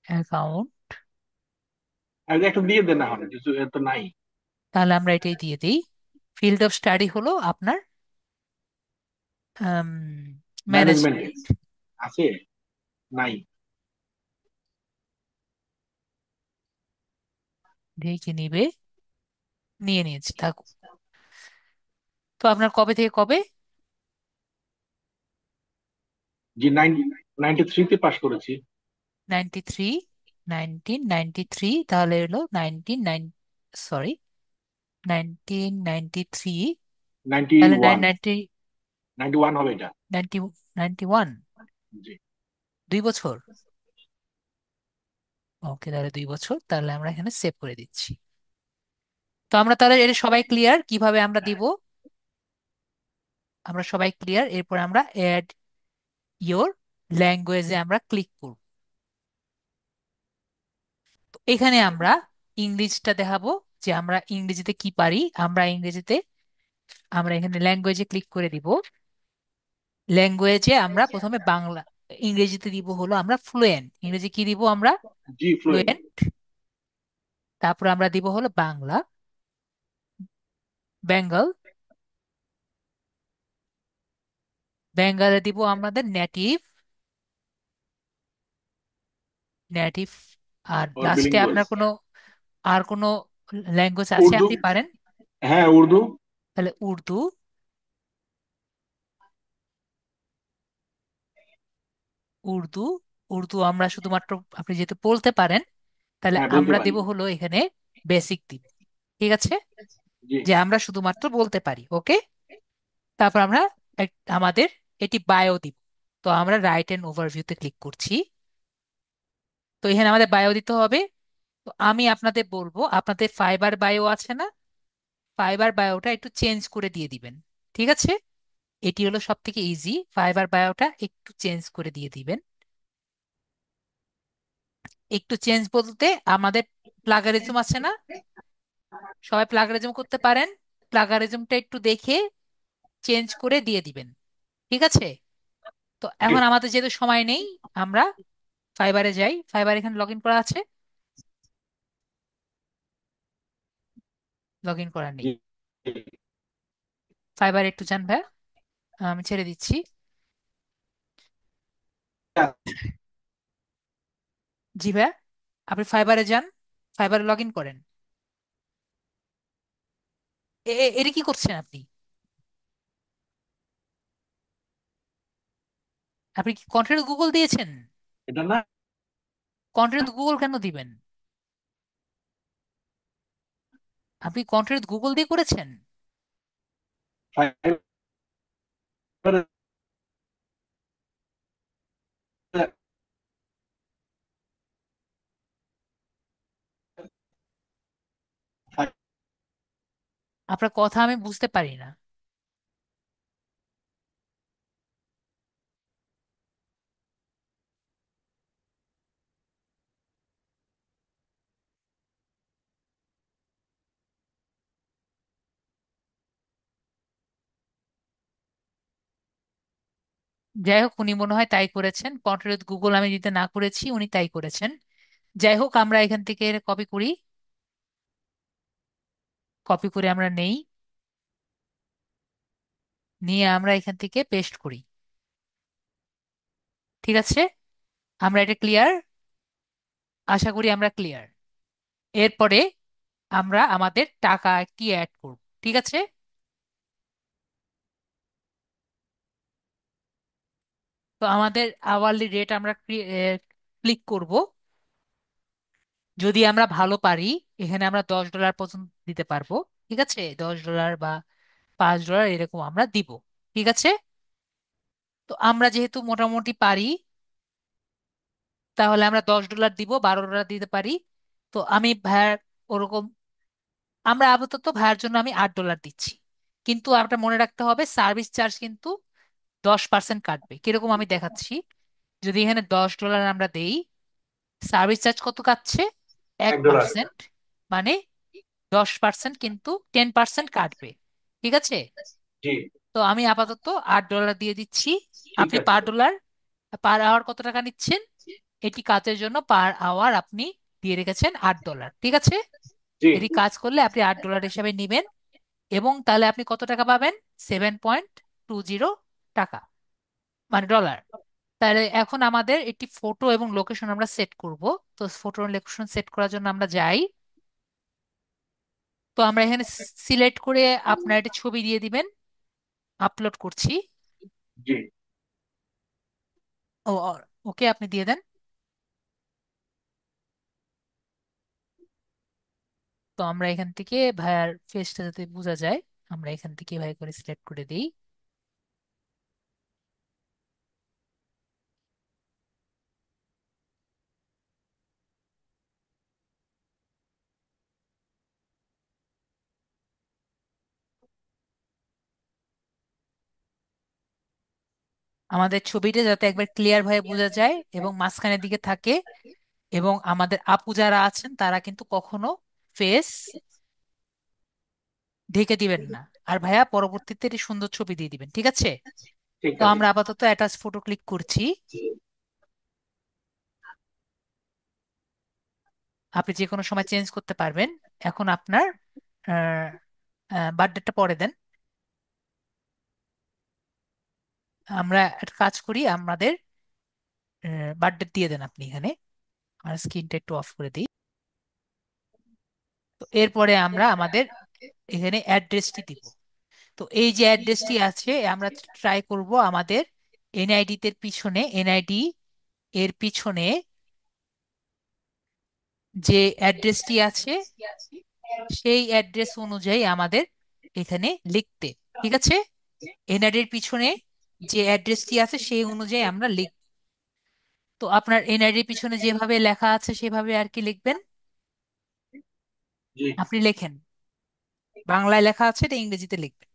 অ্যাকাউন্ট। আগে একটু দিয়ে দেন, না হলে কিছু এ তো নাই। তাহলে আমরা এটাই দিয়ে দিই। ফিল্ড অফ স্টাডি হলো আপনার ম্যানেজমেন্টে ম্যানেজমেন্ট। আছে? নাই। দেখে নিবে, নিয়ে নিয়েছি, থাকুক। তো আপনার কবে থেকে কবে? জি, 93-তে পাশ করেছি। 93, 1993, তাহলে হলো 19, সরি, 1993। তাহলে 91। 90, 91 হবে এটা। 91। জি 2 বছর। ওকে, তাহলে 2 বছর, তাহলে আমরা এখানে সেভ করে দিচ্ছি। তো আমরা তাহলে এটা সবাই ক্লিয়ার কিভাবে আমরা দিব। আমরা সবাই ক্লিয়ার। এরপর আমরা অ্যাড ইয়োর ল্যাঙ্গুয়েজে আমরা ক্লিক করব। তো এখানে আমরা ইংলিশটা দেখাবো, যে আমরা ইংরেজিতে কি পারি। আমরা ইংরেজিতে, আমরা এখানে ল্যাঙ্গুয়েজে ক্লিক করে দিব। ল্যাঙ্গুয়েজে আমরা প্রথমে বাংলা, ইংরেজিতে দিব হলো আমরা ফ্লুয়েন্ট। ইংরেজি কি দিব আমরা? জি, ফ্লুয়েন্ট। ফ্লুয়েন্ট। তারপর আমরা দিব হলো বাংলা, বেঙ্গল। বেঙ্গলে দিব আমাদের নেটিভ, নেটিভ। আর और লাস্টে আপনার बिलिंगुअल्स। কোনো, আর কোনো ল্যাঙ্গুয়েজ আছে उर्दू। আপনি পারেন? হ্যাঁ, উর্দু। তাহলে উর্দু। উর্দু, উর্দু আমরা শুধুমাত্র, আপনি যেহেতু বলতে পারেন, তাহলে হ্যাঁ, বলতে আমরা পারি। দিব হলো এখানে বেসিক দিব। ঠিক আছে, জি যে আমরা শুধুমাত্র বলতে পারি। ওকে। তারপর আমরা আমাদের এটি বায়ো দিব। তো আমরা রাইট এন্ড ওভারভিউতে ক্লিক করছি। তো এখানে আমাদের বায়ো দিতে হবে। তো আমি আপনাদের বলবো, আপনাদের ফাইবার বায়ো আছে না? ফাইবার বায়োটা একটু চেঞ্জ করে দিয়ে দিবেন। ঠিক আছে, এটি হলো সব থেকে ইজি। ফাইবার বায়োটা একটু চেঞ্জ করে দিয়ে দিবেন। একটু চেঞ্জ বলতে আমাদের প্লাগারিজম আছে না? সবাই প্লাগারিজম করতে পারেন? প্লাগারিজমটা একটু দেখে চেঞ্জ করে দিয়ে দিবেন। ঠিক আছে? তো জি এখন আমাদের যেহেতু সময় নেই, আমরা ফাইবারে যাই। ফাইবার এখানে লগ ইন করা আছে? লগ ইন করা নেই। জি ফাইবার একটু যান ভাই, আমি ছেড়ে দিচ্ছি। জি ভাই, আপনি ফাইবারে যান, ফাইবারে লগ ইন করেন। এটা কি করছেন আপনি? আপনি কি কন্টেন্ট গুগল দিয়েছেন? এটা না, কন্টেন্ট গুগল কেন দিবেন? আপনি কন্টেন্ট গুগল দিয়ে করেছেন? ফাইবারের আপনার কথা আমি বুঝতে পারি না। যাই হোক, উনি মনে হয় তাই করেছেন। কন্টেন্ট গুগল আমি দিতে না করেছি, উনি তাই করেছেন। যাই হোক, আমরা এখান থেকে কপি করি। কপি করে আমরা নেই, নিয়ে আমরা এখান থেকে পেস্ট করি। ঠিক আছে? আমরা এটা ক্লিয়ার? আশা করি আমরা ক্লিয়ার। এরপরে আমরা আমাদের টাকা কি অ্যাড করব। ঠিক আছে? তো আমাদের আওয়ারলি রেট আমরা ক্লিক করব। যদি আমরা ভালো পারি, এখানে আমরা $10 পর্যন্ত দিতে পারবো। ঠিক আছে? $10 বা $5 এরকম আমরা দিব। ঠিক আছে? তো আমরা যেহেতু মোটামুটি পারি, তাহলে আমরা $10 দিব, $12 দিতে পারি। তো আমি ভাইয়ার ওরকম, আমরা আপাতত ভাইয়ার জন্য আমি $8 দিচ্ছি। কিন্তু আপনার মনে রাখতে হবে সার্ভিস চার্জ কিন্তু 10% কাটবে। কিরকম আমি দেখাচ্ছি। যদি এখানে $10 আমরা দেই, সার্ভিস চার্জ কত কাটছে? এক $1। পার্সেন্ট মানে 10% কিন্তু 10% কাটবে। ঠিক আছে? জি তো আমি আপাতত $8 দিয়ে দিচ্ছি। ঠিক আপনি আছে। পার ডলার, পার আওয়ার কত টাকা নিচ্ছেন? এটি কাজের জন্য পার আওয়ার আপনি দিয়ে রেখেছেন $8। ঠিক আছে? জি এটি কাজ করলে আপনি $8 হিসাবে নেবেন। এবং তাহলে আপনি কত টাকা পাবেন? 7.20 টাকা, মানে ডলার। তাহলে এখন আমাদের একটি ফটো এবং লোকেশন আমরা সেট করব। তো ফটো লোকেশন সেট করার জন্য আমরা যাই। তো আমরা এখানে সিলেক্ট করে আপনার একটা ছবি দিয়ে দিবেন। আপলোড করছি। জি ও, ওকে, আপনি দিয়ে দেন। তো আমরা এখান থেকে ভাইয়ার ফেসটা যাতে বোঝা যায়, আমরা এখান থেকে ভাই করে সিলেক্ট করে দিই। আমাদের ছবিটা যাতে একবার ক্লিয়ার ভাবে বোঝা যায় এবং মাঝখানের দিকে থাকে। এবং আমাদের আপু যারা আছেন তারা কিন্তু কখনো ফেস ঢেকে দিবেন না। আর ভাইয়া পরবর্তীতে এটি সুন্দর ছবি দিয়ে দিবেন। ঠিক আছে? ঠিক তো আছে। আমরা আপাতত অ্যাটাচ ফটো ক্লিক করছি। আপনি যে কোনো সময় চেঞ্জ করতে পারবেন। এখন আপনার বার্থডেটা পরে দেন। আমরা একটা কাজ করি, আমাদের বার্থডে দিয়ে দেন আপনি এখানে। আর স্ক্রিনটা একটু অফ করে দিই। তো এরপরে আমরা আমাদের এখানে অ্যাড্রেসটি দিব। তো এই যে অ্যাড্রেসটি আছে, আমরা ট্রাই করব আমাদের এনআইডি তে পিছনে, এনআইডি এর পিছনে যে অ্যাড্রেসটি আছে সেই অ্যাড্রেস অনুযায়ী আমাদের এখানে লিখতে। ঠিক আছে? এনআইডির পিছনে যে অ্যাড্রেসটি আছে সেই অনুযায়ী আমরা লিখ। তো আপনার এনআইডির পিছনে যেভাবে লেখা আছে সেভাবে আর কি লিখবেন। জি আপনি লেখেন, বাংলায় লেখা আছে, এটা ইংরেজিতে লিখবেন।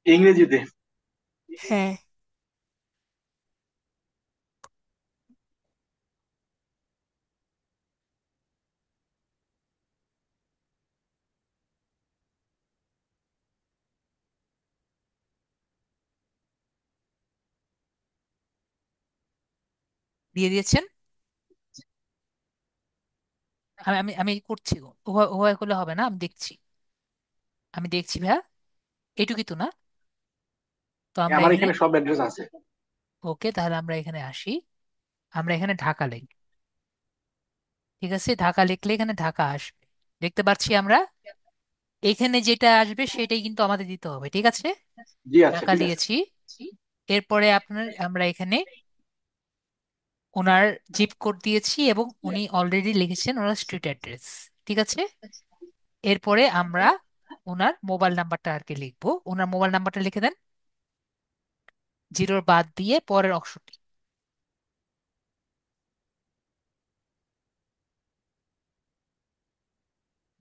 ইংরেজিতে। হ্যাঁ। দিয়ে দিয়েছেন? আমি আমি আমি করছি গো। উভয় উভয় করলে হবে না, আমি দেখছি। আমি দেখছি ভাইয়া। এইটুকুই তো না? তো আমরা আমার এখানে, এখানে সব অ্যাড্রেস আছে। ওকে তাহলে আমরা এখানে আসি। আমরা এখানে ঢাকা লিখি। ঠিক আছে, ঢাকা লিখলে এখানে ঢাকা আসবে, দেখতে পাচ্ছি আমরা। এখানে যেটা আসবে সেটাই কিন্তু আমাদের দিতে হবে, ঠিক আছে? জি আচ্ছা, ঢাকা ঠিক আছে। দিয়েছি। এরপরে আমরা এখানে ওনার জিপ কোড দিয়েছি এবং উনি অলরেডি লিখেছেন ওনার স্ট্রিট অ্যাড্রেস। ঠিক আছে। এরপরে আমরা ওনার মোবাইল নাম্বারটা আর কি লিখবো। ওনার মোবাইল নাম্বারটা লিখে দেন, জিরোর বাদ দিয়ে পরের অংশটি।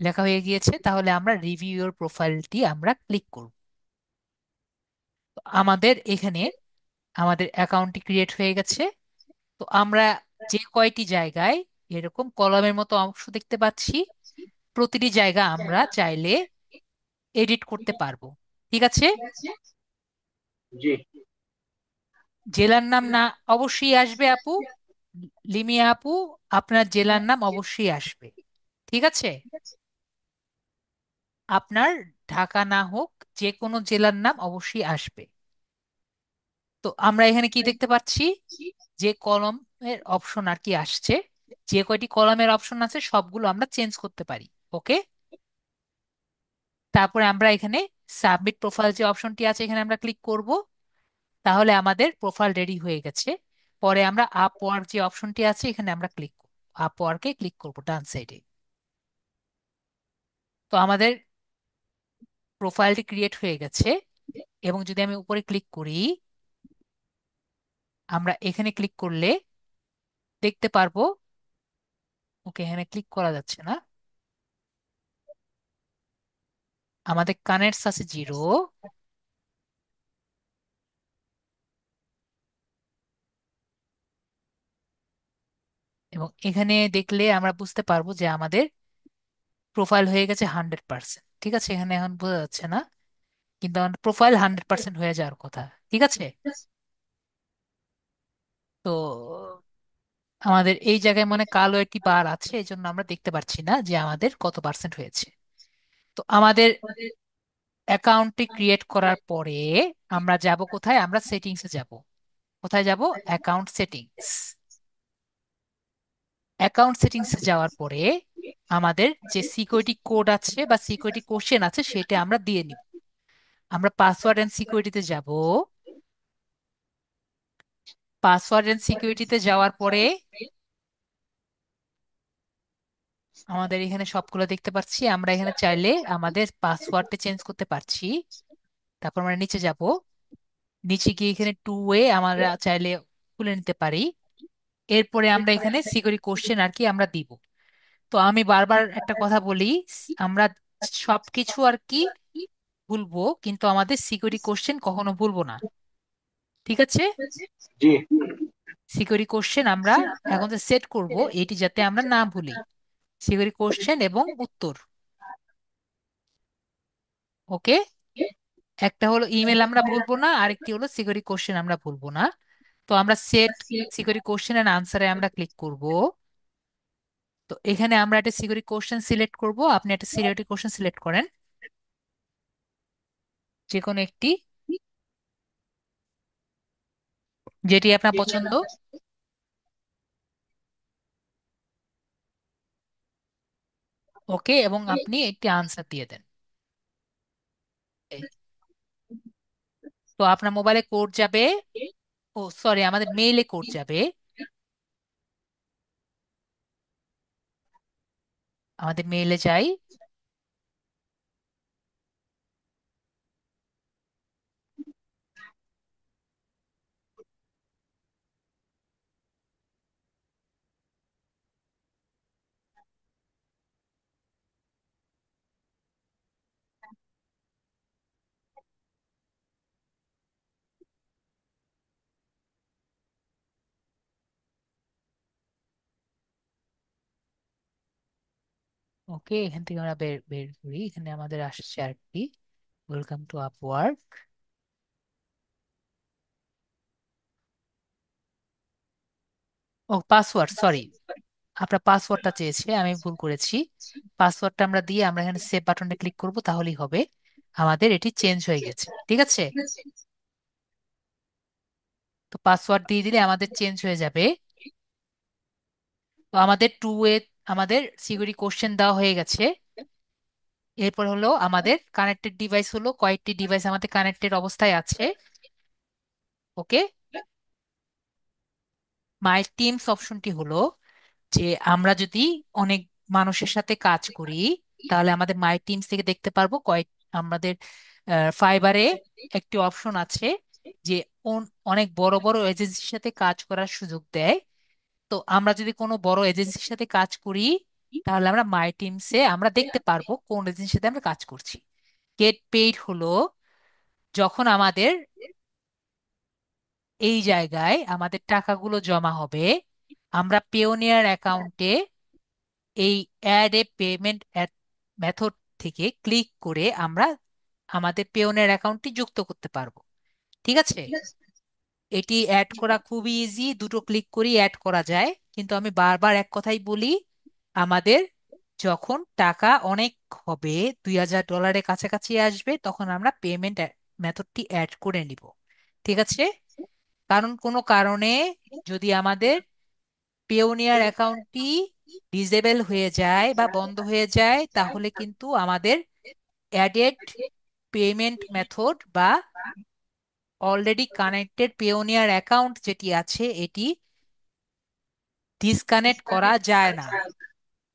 লেখা হয়ে গিয়েছে, তাহলে আমরা রিভিউ ইওর প্রোফাইলটি আমরা ক্লিক করব। তো আমাদের এখানে আমাদের অ্যাকাউন্টটি ক্রিয়েট হয়ে গেছে। তো আমরা যে কয়টি জায়গায় এরকম কলমের মতো অংশ দেখতে পাচ্ছি, প্রতিটি জায়গা আমরা চাইলে এডিট করতে পারবো। ঠিক আছে। জি জেলার নাম না অবশ্যই আসবে আপু, লিমিয়া আপু, আপনার জেলার নাম অবশ্যই আসবে। ঠিক আছে। আপনার ঢাকা না হোক, যে কোনো জেলার নাম অবশ্যই আসবে। তো আমরা এখানে কি দেখতে পাচ্ছি, যে কলমের অপশন আর কি আসছে, যে কয়টি কলমের অপশন আছে সবগুলো আমরা চেঞ্জ করতে পারি। ওকে। তারপরে আমরা এখানে সাবমিট প্রোফাইল যে অপশনটি আছে এখানে আমরা ক্লিক করব। তাহলে আমাদের প্রোফাইল রেডি হয়ে গেছে। পরে আমরা আপওয়ার্ক যে অপশনটি আছে এখানে আমরা ক্লিক করব, আপওয়ার্কে ক্লিক করব ডান সাইডে। তো আমাদের প্রোফাইলটি ক্রিয়েট হয়ে গেছে। এবং যদি আমি উপরে ক্লিক করি, আমরা এখানে ক্লিক করলে দেখতে পারবো, ওকে এখানে ক্লিক করা যাচ্ছে না, আমাদের কানেক্টস আছে জিরো। এবং এখানে দেখলে আমরা বুঝতে পারবো যে আমাদের প্রোফাইল হয়ে গেছে 100%। ঠিক আছে, এখানে এখন বোঝা যাচ্ছে না, কিন্তু আমাদের প্রোফাইল 100% হয়ে যাওয়ার কথা। ঠিক আছে। তো আমাদের এই জায়গায় মানে কালো একটি বার আছে, এই জন্য আমরা দেখতে পাচ্ছি না যে আমাদের কত পার্সেন্ট হয়েছে। তো আমাদের অ্যাকাউন্টটি ক্রিয়েট করার পরে আমরা যাব কোথায়, আমরা সেটিংসে যাব। কোথায় যাব? Account settings. অ্যাকাউন্ট সেটিংসে যাওয়ার পরে আমাদের যে সিকিউরিটি কোড আছে বা সিকিউরিটি কোশ্চেন আছে সেটা আমরা দিয়ে নিব। আমরা পাসওয়ার্ড এন্ড সিকিউরিটিতে যাব। পাসওয়ার্ড এন্ড সিকিউরিটিতে যাওয়ার পরে আমাদের এখানে সবগুলো দেখতে পাচ্ছি। আমরা এখানে চাইলে আমাদের পাসওয়ার্ডটা চেঞ্জ করতে পারছি। তারপর আমরা নিচে যাব। নিচে গিয়ে এখানে টু ওয়ে আমরা চাইলে খুলে নিতে পারি। এরপরে আমরা এখানে সিকিউরিটি কোশ্চেন আর কি আমরা দিব। তো আমি বারবার একটা কথা বলি, আমরা সবকিছু আর কি ভুলবো, কিন্তু আমাদের সিকিউরিটি কোশ্চেন কখনো ভুলবো না। ঠিক আছে। জি সিকিউরিটি কোশ্চেন আমরা এখন যে সেট করব এটি যাতে আমরা না ভুলি, সিকিউরিটি কোশ্চেন এবং উত্তর। ওকে। একটা হলো ইমেল আমরা ভুলবো না, আরেকটি হলো সিকিউরিটি কোশ্চেন আমরা ভুলবো না। তো আমরা সেট সিকিউরিটি কোশ্চেন এন্ড আনসারে আমরা ক্লিক করব। তো এখানে আমরা একটা সিকিউরিটি কোশ্চেন সিলেক্ট করব, আপনি একটা সিকিউরিটি কোশ্চেন সিলেক্ট করেন, যে কোনো একটি, যেটি আপনার পছন্দ। ওকে, এবং আপনি একটি আনসার দিয়ে দেন। এই। তো আপনার মোবাইলে কোড যাবে, ও সরি আমাদের মেইলে কোড যাবে। আমাদের মেইলে যাই। ওকে, এখান থেকে আমরা বের বের করি, এখানে আমাদের আসছে আরেকটি, ওয়েলকাম টু আপওয়ার্ক। ও পাসওয়ার্ড, সরি, আপনার পাসওয়ার্ডটা চেয়েছে, আমি ভুল করেছি। পাসওয়ার্ডটা আমরা দিয়ে আমরা এখানে সেভ বাটনে ক্লিক করব, তাহলেই হবে। আমাদের এটি চেঞ্জ হয়ে গেছে, ঠিক আছে। তো পাসওয়ার্ড দিয়ে দিলে আমাদের চেঞ্জ হয়ে যাবে। তো আমাদের টু এ আমাদের সিকিউরিটি কোশ্চেন দেওয়া হয়ে গেছে। এরপর হলো আমাদের কানেক্টেড ডিভাইস, হলো কয়েকটি ডিভাইস আমাদের কানেক্টেড অবস্থায় আছে। ওকে। মাই টিমস অপশনটি হলো যে আমরা যদি অনেক মানুষের সাথে কাজ করি, তাহলে আমাদের মাই টিমস থেকে দেখতে পারবো কয়েক আমাদের ফাইবারে একটি অপশন আছে যে অনেক বড় বড় এজেন্সির সাথে কাজ করার সুযোগ দেয়। তো আমরা যদি কোনো বড় এজেন্সির সাথে কাজ করি, তাহলে আমরা মাই টিমসে আমরা দেখতে পারবো কোন এজেন্সির সাথে আমরা কাজ করছি। গেট পেইড হলো যখন আমাদের এই জায়গায় আমাদের টাকাগুলো জমা হবে, আমরা পেওনিয়ার অ্যাকাউন্টে এই অ্যাড এ পেমেন্ট মেথড থেকে ক্লিক করে আমরা আমাদের পেওনিয়ার অ্যাকাউন্টটি যুক্ত করতে পারবো, ঠিক আছে। এটি অ্যাড করা খুবই ইজি, দুটো ক্লিক করেই অ্যাড করা যায়। কিন্তু আমি বারবার এক কথাই বলি, আমাদের যখন টাকা অনেক হবে, $2000 কাছাকাছি আসবে, তখন আমরা পেমেন্ট মেথডটি অ্যাড করে নিব, ঠিক আছে। কারণ কোনো কারণে যদি আমাদের পেওনিয়ার অ্যাকাউন্টটি ডিসেবল হয়ে যায় বা বন্ধ হয়ে যায়, তাহলে কিন্তু আমাদের অ্যাডেড পেমেন্ট মেথড বা অলরেডি কানেক্টেড পেওনিয়ার অ্যাকাউন্ট যেটি আছে এটি ডিসকানেক্ট করা যায় না।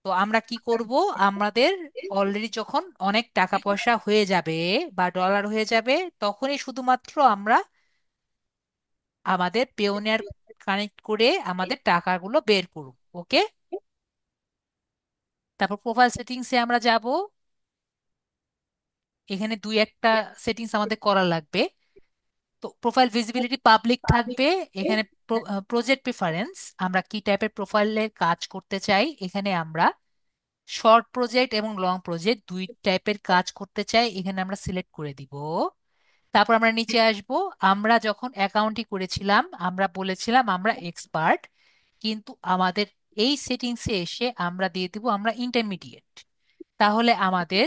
তো আমরা কি করব, আমাদের অলরেডি যখন অনেক টাকা পয়সা হয়ে যাবে বা ডলার হয়ে যাবে, তখনই শুধুমাত্র আমরা আমাদের পেওনিয়ার কানেক্ট করে আমাদের টাকাগুলো বের করব। ওকে। তারপর প্রোফাইল সেটিংসে আমরা যাব। এখানে দুই একটা সেটিংস আমাদের করা লাগবে। তো প্রোফাইল ভিজিবিলিটি পাবলিক থাকবে। এখানে প্রজেক্ট প্রিফারেন্স, আমরা কি টাইপের প্রোফাইলের কাজ করতে চাই, এখানে আমরা শর্ট প্রজেক্ট এবং লং প্রজেক্ট দুই টাইপের কাজ করতে চাই, এখানে আমরা সিলেক্ট করে দিব। তারপর আমরা নিচে আসব। আমরা যখন অ্যাকাউন্টটি করেছিলাম আমরা বলেছিলাম আমরা এক্সপার্ট, কিন্তু আমাদের এই সেটিংসে এসে আমরা দিয়ে দিব আমরা ইন্টারমিডিয়েট। তাহলে আমাদের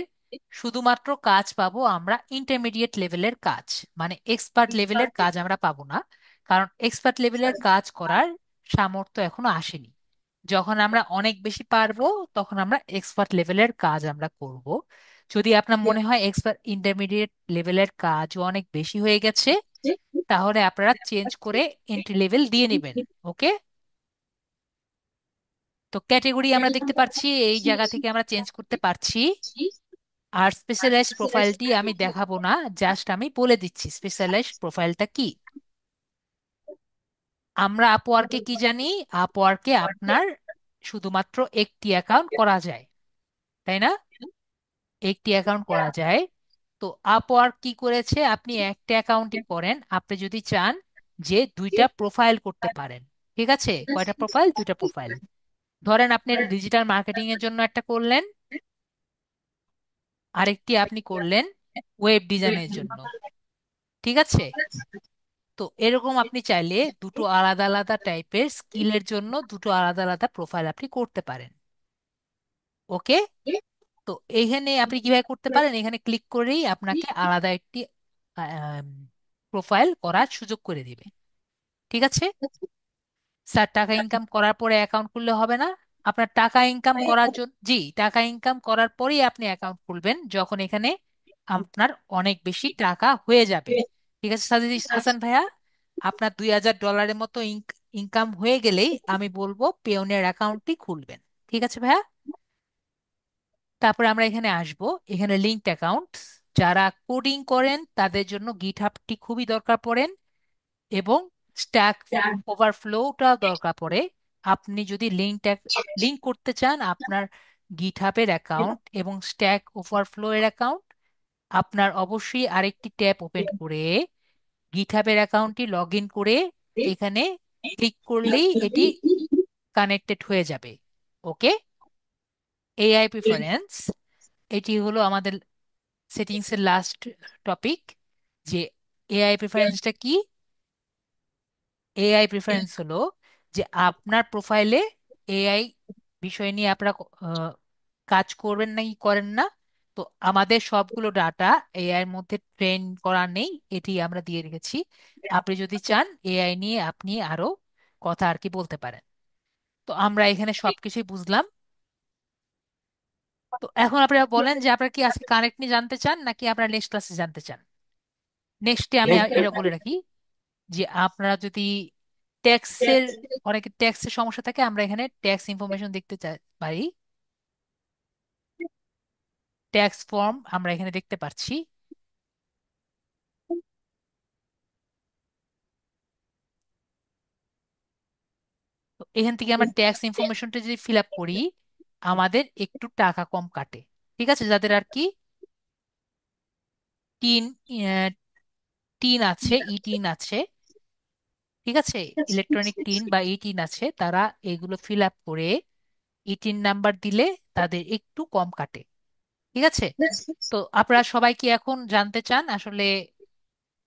শুধুমাত্র কাজ পাবো আমরা ইন্টারমিডিয়েট লেভেলের কাজ, মানে এক্সপার্ট লেভেলের কাজ আমরা পাবো না। কারণ এক্সপার্ট লেভেলের কাজ করার সামর্থ্য এখনো আসেনি। যখন আমরা অনেক বেশি পারবো, তখন আমরা এক্সপার্ট লেভেলের কাজ আমরা করব। যদি আপনার মনে হয় এক্সপার্ট ইন্টারমিডিয়েট লেভেলের কাজও অনেক বেশি হয়ে গেছে, তাহলে আপনারা চেঞ্জ করে এন্ট্রি লেভেল দিয়ে নেবেন। ওকে। তো ক্যাটেগরি আমরা দেখতে পাচ্ছি, এই জায়গা থেকে আমরা চেঞ্জ করতে পারছি। আর স্পেশালাইজড প্রোফাইলটি আমি দেখাবো না, জাস্ট আমি বলে দিচ্ছি স্পেশালাইজড প্রোফাইলটা কি। আমরা আপওয়ার্কে কি জানি, আপওয়ার্কে আপনার শুধুমাত্র একটি অ্যাকাউন্ট করা যায়, তাই না? একটি অ্যাকাউন্ট করা যায়। তো আপওয়ার্ক কি করেছে, আপনি একটা অ্যাকাউন্টই করেন, আপনি যদি চান যে দুইটা প্রোফাইল করতে পারেন। ঠিক আছে, কয়টা প্রোফাইল? দুইটা প্রোফাইল। ধরেন আপনি ডিজিটাল মার্কেটিং এর জন্য একটা করলেন, আরেকটি আপনি করলেন ওয়েব ডিজাইনের জন্য, ঠিক আছে। তো এরকম আপনি চাইলে দুটো আলাদা আলাদা টাইপের স্কিলের জন্য দুটো আলাদা আলাদা প্রোফাইল আপনি করতে পারেন। ওকে। তো এইখানে আপনি কিভাবে করতে পারেন, এখানে ক্লিক করেই আপনাকে আলাদা একটি প্রোফাইল করার সুযোগ করে দিবে, ঠিক আছে। স্যার, টাকা ইনকাম করার পরে অ্যাকাউন্ট খুললে হবে না। আপনার টাকা ইনকাম করার জন্য, জি, টাকা ইনকাম করার পরেই আপনি অ্যাকাউন্ট খুলবেন, যখন এখানে আপনার অনেক বেশি টাকা হয়ে যাবে। ঠিক আছে হাসান ভাইয়া, আপনার $2000 মতো ইনকাম হয়ে গেলেই আমি বলবো পেওনের অ্যাকাউন্টটি খুলবেন। ঠিক আছে ভাইয়া। তারপরে আমরা এখানে আসব। এখানে লিঙ্কড অ্যাকাউন্ট, যারা কোডিং করেন তাদের জন্য গিটহাবটি খুবই দরকার পড়েন, এবং স্ট্যাক ওভারফ্লোটা দরকার পড়ে। আপনি যদি লিঙ্ক করতে চান আপনার গিটহাবের অ্যাকাউন্ট এবং স্ট্যাক ওভারফ্লো এর অ্যাকাউন্ট, আপনার অবশ্যই আরেকটি ট্যাব ওপেন করে গিটহাবের অ্যাকাউন্টটি লগ ইন করে এখানে ক্লিক করলেই এটি কানেক্টেড হয়ে যাবে। ওকে। এআই প্রিফারেন্স, এটি হলো আমাদের সেটিংস এর লাস্ট টপিক, যে এআই প্রিফারেন্সটা কি। এআই প্রিফারেন্স হলো যে আপনার প্রোফাইলে এআই বিষয় নিয়ে আপনারা কাজ করবেন না কি করেন না। তো আমাদের সবগুলো ডাটা এআই এর মধ্যে ট্রেন করা নেই, এটি আমরা দিয়ে রেখেছি। আপনি যদি চান এআই নিয়ে আপনি আরো কথা আর কি বলতে পারেন। তো আমরা এখানে সবকিছুই বুঝলাম। তো এখন আপনারা বলেন যে আপনারা কি আজকে কানেক্ট নিয়ে জানতে চান নাকি আপনারা নেক্সট ক্লাসে জানতে চান। নেক্সটে আমি এটা বলে রাখি যে আপনারা যদি ট্যাক্সের, অনেকে ট্যাক্সের সমস্যা থাকে, আমরা এখানে ট্যাক্স ইনফরমেশন দেখতে পারি। ট্যাক্স ফর্ম আমরা এখানে দেখতে পাচ্ছি। তো এখান থেকে আমরা ট্যাক্স ইনফরমেশনটা যদি ফিল আপ করি আমাদের একটু টাকা কম কাটে। ঠিক আছে, যাদের আর কি টিন টিন আছে, ই টিন আছে, ঠিক আছে, ইলেকট্রনিক টিন বা ই টিন আছে, তারা এগুলো ফিল আপ করে ই টিন নাম্বার দিলে তাদের একটু কম কাটে। ঠিক আছে। তো আপনারা সবাই কি এখন জানতে চান আসলে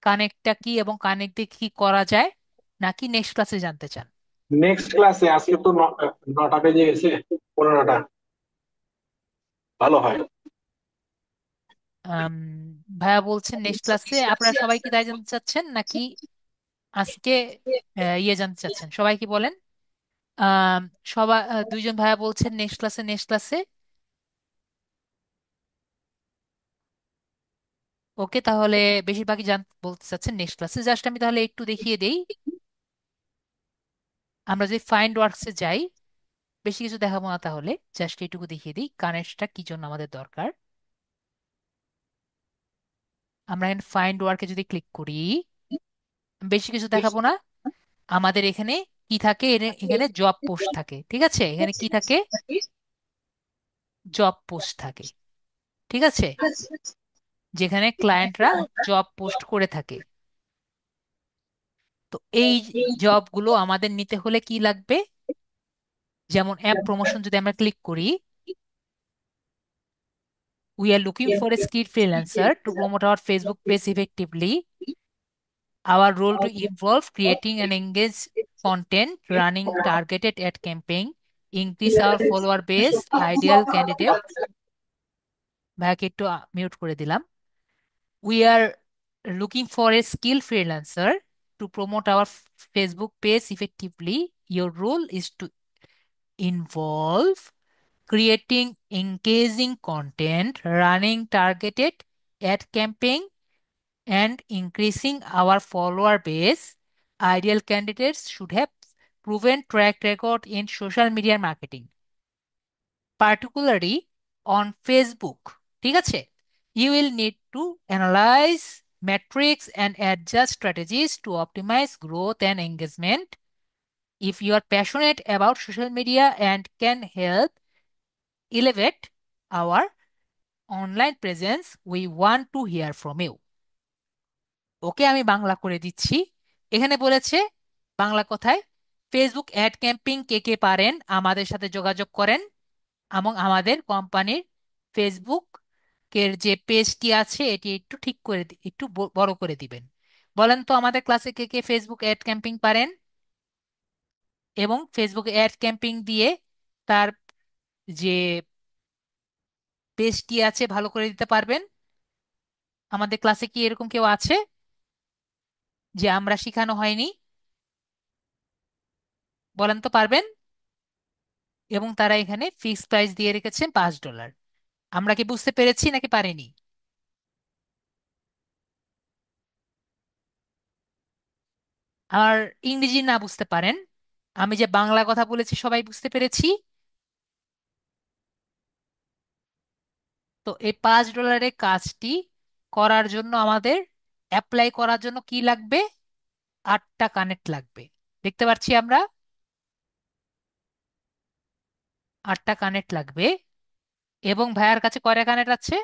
কানেক্টটা কি এবং কানেক্ট দিয়ে কি করা যায়, নাকি নেক্সট ক্লাসে জানতে চান? নেক্সট ক্লাসে, আজকে তো 9টা বেজে গেছে, 15টা, ভালো হয়। আম, ভাইয়া বলছেন নেক্সট ক্লাসে। আপনারা সবাই কি তাই জানতে চাচ্ছেন নাকি আজকে ইয়ে জানতে চাচ্ছেন? সবাই কি বলেন? আম, সবাই, দুইজন ভাইয়া বলছেন নেক্সট ক্লাসে, নেক্সট ক্লাসে। ওকে, তাহলে বেশিরভাগই বলতে চাচ্ছেন নেক্সট ক্লাসে। জাস্ট আমি তাহলে একটু দেখিয়ে দেই। আমরা যদি ফাইন্ড ওয়ার্কসে যাই, বেশি কিছু দেখাবো না, তাহলে জাস্ট এইটুকু দেখিয়ে দিই কানেক্টটা কি জন্য আমাদের দরকার। আমরা এখানে ফাইন্ড ওয়ার্কে যদি ক্লিক করি, বেশি কিছু দেখাবো না। আমাদের এখানে কি থাকে, এখানে জব পোস্ট থাকে। ঠিক আছে, এখানে কি থাকে? জব পোস্ট থাকে। ঠিক আছে, যেখানে ক্লায়েন্টরা জব পোস্ট করে থাকে। তো এই জবগুলো আমাদের নিতে হলে কি লাগবে? যেমন অ্যাপ প্রমোশন যদি আমরা ক্লিক করি, we are looking for a skilled freelancer to promote our Facebook page effectively. Our role to involve creating and engage content, running targeted ad campaign, increase our follower base, ideal candidate। ভাইকে একটু mute করে দিলাম। We are looking for a skilled freelancer to promote our Facebook page effectively. Your role is to involve creating engaging content, running targeted ad campaign, and increasing our follower base. Ideal candidates should have proven track record in social media marketing, particularly on Facebook। ঠিক আছে, you will need to analyze metrics and adjust strategies to optimize growth and engagement. If you are passionate about social media and can help elevate our online presence, we want to hear from you। ওকে, আমি বাংলা করে দিচ্ছি। এখানে বলেছে বাংলা কথায়, Facebook ad camping কে কে পারেন আমাদের সাথে যোগাযোগ করেন এবং আমাদের কোম্পানির ফেসবুক এর যে পেজটি আছে এটি একটু ঠিক করে একটু বড় করে দিবেন। বলেন তো আমাদের ক্লাসে কে কে ফেসবুক অ্যাড ক্যাম্পিং পারেন এবং ফেসবুক অ্যাড ক্যাম্পিং দিয়ে তার যে পেজটি আছে ভালো করে দিতে পারবেন? আমাদের ক্লাসে কি এরকম কেউ আছে যে আমরা শিখানো হয়নি? বলেন তো, পারবেন? এবং তারা এখানে ফিক্স প্রাইস দিয়ে রেখেছেন $5। আমরা কি বুঝতে পেরেছি নাকি পারিনি? আর ইংরেজি না বুঝতে পারেন, আমি যে বাংলা কথা বলেছি সবাই বুঝতে পেরেছি। তো এই $5 কাজটি করার জন্য আমাদের অ্যাপ্লাই করার জন্য কি লাগবে? 8টা কানেক্ট লাগবে। দেখতে পাচ্ছি আমরা 8টা কানেক্ট লাগবে। এবং ভাইয়ার কাছে কয়টা কানেক্ট আছে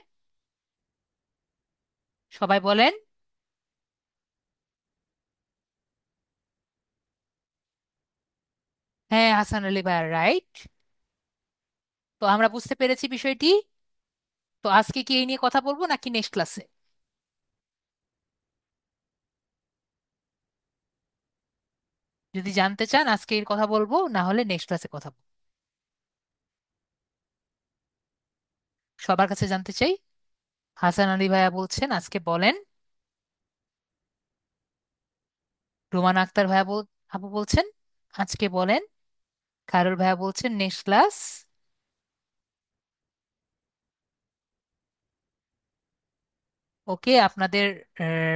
সবাই বলেন? হ্যাঁ, হাসান আলী ভাইয়া রাইট। তো আমরা বুঝতে পেরেছি বিষয়টি। তো আজকে কি এই নিয়ে কথা বলবো নাকি নেক্সট ক্লাসে? যদি জানতে চান আজকে এর কথা বলবো, না হলে নেক্সট ক্লাসে কথা বলবো। সবার কাছে জানতে চাই। হাসান আলী ভাইয়া বলছেন আজকে বলেন। রোমান আক্তার ভাইয়া আপু বলছেন আজকে বলেন। খায়রুল ভাইয়া বলছেন নেক্সট ক্লাস। ওকে, আপনাদের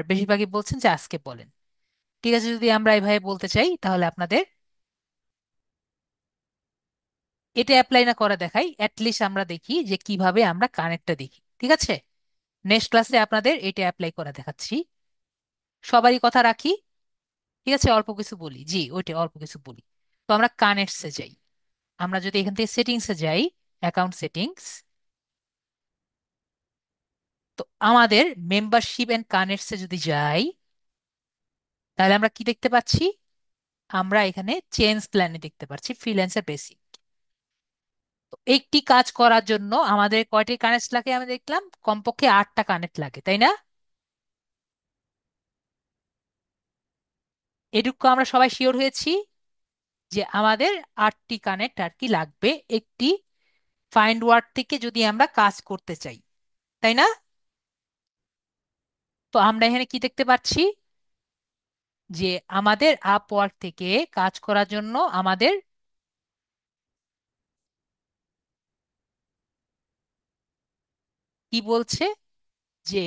বেশিরভাগই বলছেন যে আজকে বলেন। ঠিক আছে, যদি আমরা এইভাবে বলতে চাই তাহলে আপনাদের এটা অ্যাপ্লাই না করা দেখাই, অ্যাটলিস্ট আমরা দেখি যে কিভাবে আমরা কানেক্টটা দেখি। ঠিক আছে, নেক্সট ক্লাসে আপনাদের এটা অ্যাপ্লাই করা দেখাচ্ছি। সবারই কথা রাখি। ঠিক আছে, অল্প কিছু বলি, জি ওইটা অল্প কিছু বলি। তো আমরা কানেক্টসে যাই। আমরা যদি এখান থেকে সেটিংসে যাই, অ্যাকাউন্ট সেটিংস, তো আমাদের মেম্বারশিপ এন্ড কানেক্টসে যদি যাই, তাহলে আমরা কি দেখতে পাচ্ছি? আমরা এখানে চেঞ্জ প্ল্যানে দেখতে পাচ্ছি ফ্রিল্যান্সার বেসিক। তো একটি কাজ করার জন্য আমাদের কয়টি কানেক্ট লাগে? আমি দেখলাম কমপক্ষে 8টা কানেক্ট লাগে, তাই না? এটুকু আমরা সবাই শিওর হয়েছি যে আমাদের 8টি কানেক্ট আর কি লাগবে একটি ফাইন্ড ওয়ার্ড থেকে যদি আমরা কাজ করতে চাই, তাই না? তো আমরা এখানে কি দেখতে পাচ্ছি যে আমাদের আপওয়ার্ক থেকে কাজ করার জন্য আমাদের কি বলছে যে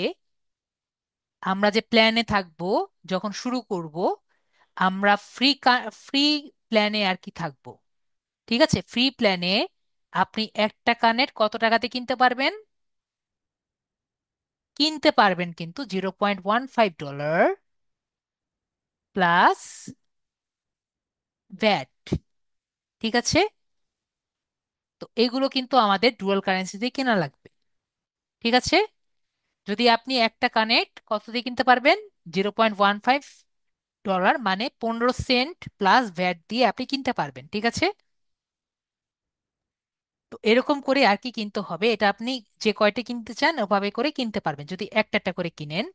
আমরা যে প্ল্যানে থাকবো যখন শুরু করব, আমরা ফ্রি প্ল্যানে আর কি থাকবো। ঠিক আছে, ফ্রি প্ল্যানে আপনি একটা কানেক্ট কত টাকাতে কিনতে পারবেন? কিনতে পারবেন কিন্তু $0.15 প্লাস ভ্যাট। ঠিক আছে, তো এগুলো কিন্তু আমাদের ডুয়াল কারেন্সিতে কেনা লাগবে। ঠিক আছে, যদি আপনি একটা কানেক্ট কত দিয়ে কিনতে পারবেন? $0.15, মানে 15 সেন্ট প্লাস ভ্যাট দিয়ে আপনি কিনতে পারবেন। ঠিক আছে, তো এরকম করে আর কি কিনতে হবে, এটা আপনি যে কয়টা কিনতে চান ওভাবে করে কিনতে পারবেন যদি একটা একটা করে কিনেন।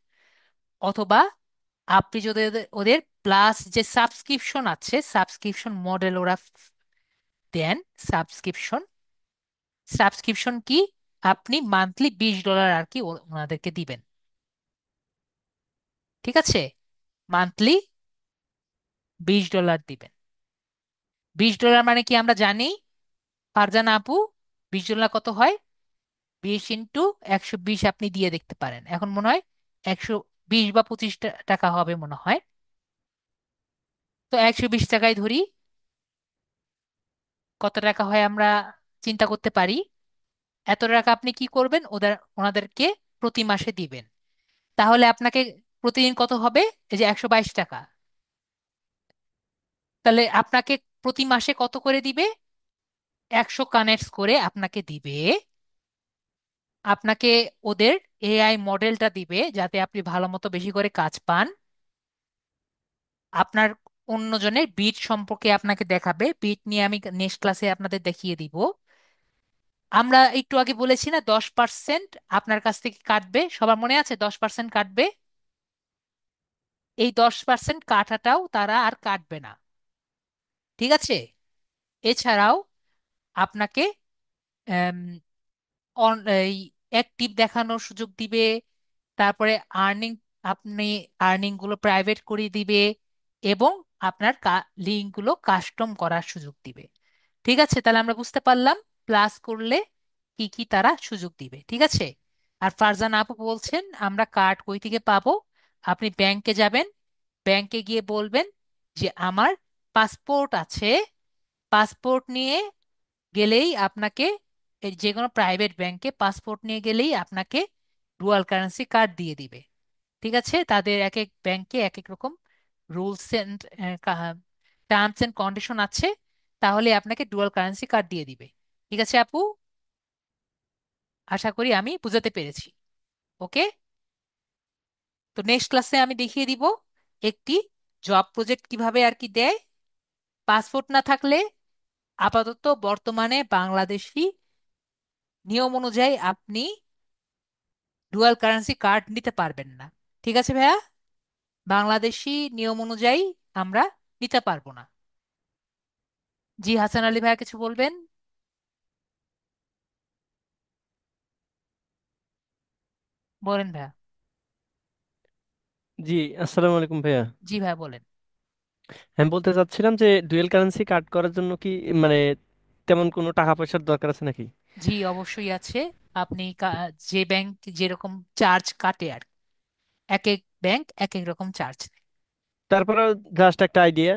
অথবা আপনি যদি ওদের প্লাস যে সাবস্ক্রিপশন আছে, সাবস্ক্রিপশন মডেল ওরা দেন। সাবস্ক্রিপশন সাবস্ক্রিপশন কি? আপনি মান্থলি $20 আর কি ওনাদেরকে দিবেন। ঠিক আছে, মান্থলি $20 দিবেন। $20 মানে কি আমরা জানি, ফারজানা আপু? $20 কত হয়? 20 × 120 আপনি দিয়ে দেখতে পারেন, এখন মনে হয় 120 বা 25 টাকা হবে মনে হয়। তো 120 টাকায় ধরি, কত টাকা হয় আমরা চিন্তা করতে পারি। এত টাকা আপনি কি করবেন? ওনাদেরকে প্রতি মাসে দিবেন। তাহলে আপনাকে প্রতিদিন কত হবে? এই যে 122 টাকা। তাহলে আপনাকে প্রতি মাসে কত করে দিবে? 100 কানেক্টস করে আপনাকে দিবে। আপনাকে ওদের এআই মডেলটা দিবে যাতে আপনি ভালো মতো বেশি করে কাজ পান। আপনার অন্যজনের বিট সম্পর্কে আপনাকে দেখাবে, বিট নিয়ে আমি নেক্সট ক্লাসে আপনাদের দেখিয়ে দিব। আমরা একটু আগে বলেছি না 10% আপনার কাছ থেকে কাটবে, সবার মনে আছে 10% কাটবে? এই 10% কাটাটাও তারা আর কাটবে না। ঠিক আছে, এছাড়াও আপনাকে এই অ্যাক্টিভ দেখানোর সুযোগ দিবে। তারপরে আর্নিং, আপনি আর্নিং গুলো প্রাইভেট করে দিবে এবং আপনার লিঙ্ক গুলো কাস্টম করার সুযোগ দিবে। ঠিক আছে, তাহলে আমরা বুঝতে পারলাম প্লাস করলে কি কি তারা সুযোগ দিবে। ঠিক আছে, আর ফারজানা আপু বলছেন আমরা কার্ড কই থেকে পাবো? আপনি ব্যাংকে যাবেন, ব্যাংকে গিয়ে বলবেন যে আমার পাসপোর্ট আছে। পাসপোর্ট নিয়ে গেলেই আপনাকে, এই যে কোনো প্রাইভেট ব্যাংকে পাসপোর্ট নিয়ে গেলেই আপনাকে ডুয়াল কারেন্সি কার্ড দিয়ে দিবে। ঠিক আছে, তাদের এক এক ব্যাংকে এক এক রকম rules and terms and condition আছে। তাহলে আপনাকে ডুয়াল কারেন্সি কার্ড দিয়ে দিবে। ঠিক আছে আপু, আশা করি আমি বুঝাতে পেরেছি। ওকে, তো নেক্সট ক্লাসে আমি দেখিয়ে দিব একটি জব প্রজেক্ট কিভাবে আর কি দেয়। পাসপোর্ট না থাকলে আপাতত বর্তমানে বাংলাদেশি নিয়ম অনুযায়ী আপনি ডুয়াল কারেন্সি কার্ড নিতে পারবেন না। ঠিক আছে ভাইয়া, বাংলাদেশি নিয়ম অনুযায়ী আমরা নিতে পারবো না। জি হাসান আলী ভাইয়া কিছু বলবেন? বলেন ভাইয়া। জি, আসসালামু আলাইকুম ভাইয়া। জি ভাইয়া বলেন। আমি বলতে চাচ্ছিলাম যে ডুয়েল কারেন্সি কার্ড করার জন্য কি মানে তেমন কোনো টাকা পয়সার দরকার আছে নাকি? জি অবশ্যই আছে। আপনি যে ব্যাংক যেরকম চার্জ কাটে আর কি, এক এক ব্যাংক এক এক রকম চার্জ। তারপরে জাস্ট একটা আইডিয়া।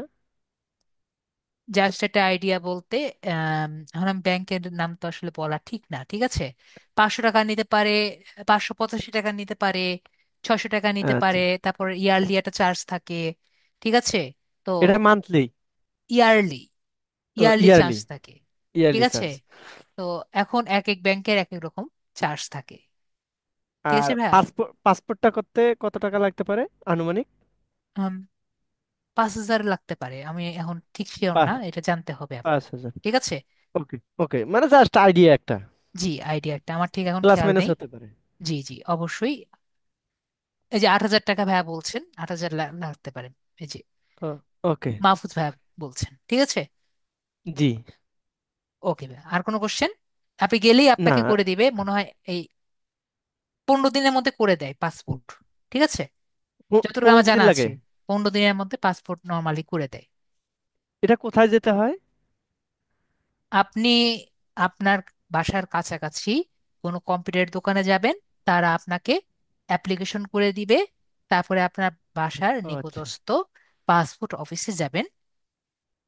জাস্ট একটা আইডিয়া বলতে এখন আমি ব্যাংকের নাম তো আসলে বলা ঠিক না, ঠিক আছে। 500 টাকা নিতে পারে, 585 টাকা নিতে পারে, 600 টাকা নিতে আচ্ছা, পারে। তারপর ইয়ারলি একটা চার্জ থাকে, ঠিক আছে। তো এটা মান্থলি? ইয়ারলি, ও, ইয়ারলি চার্জ ইয়ারলি। থাকে, ঠিক ইয়ারলি আছে। চার্জ। তো এখন এক এক ব্যাংকের এক এক রকম চার্জ থাকে, ঠিক আর আছে ভাইয়া। পাসপোর্টটা করতে কত টাকা লাগতে পারে আনুমানিক? 5,000 লাগতে পারে, আমি এখন ঠিক শিওর না, পা- এটা জানতে হবে আপনার। 5,000। ঠিক আছে। ওকে, ওকে, মানে জাস্ট আইডিয়া একটা। জি আইডিয়া একটা, আমার ঠিক এখন প্লাস খেয়াল মাইনাস নেই। হতে পারে। জি জি অবশ্যই। এই যে 8,000 টাকা ভাইয়া বলছেন, 8,000 লাগতে পারেন। এই যে ওকে। মাহফুজ ভাইয়া বলছেন, ঠিক আছে। জি। ওকে ভাইয়া, আর কোনো কোশ্চেন? আপনি গেলেই না, আপনাকে করে দিবে মনে হয় এই 15 দিনের মধ্যে করে দেয় পাসপোর্ট, ঠিক আছে। যতটুকু আমার 15 দিন জানা লাগে? আছে, 15 দিনের মধ্যে পাসপোর্ট নর্মালি করে দেয়। এটা কোথায় যেতে হয়? আপনি আপনার বাসার কাছাকাছি কোনো কম্পিউটার দোকানে যাবেন, তারা আপনাকে অ্যাপ্লিকেশন করে দিবে। তারপরে আপনার বাসার ও আচ্ছা। নিকটস্থ পাসপোর্ট অফিসে যাবেন,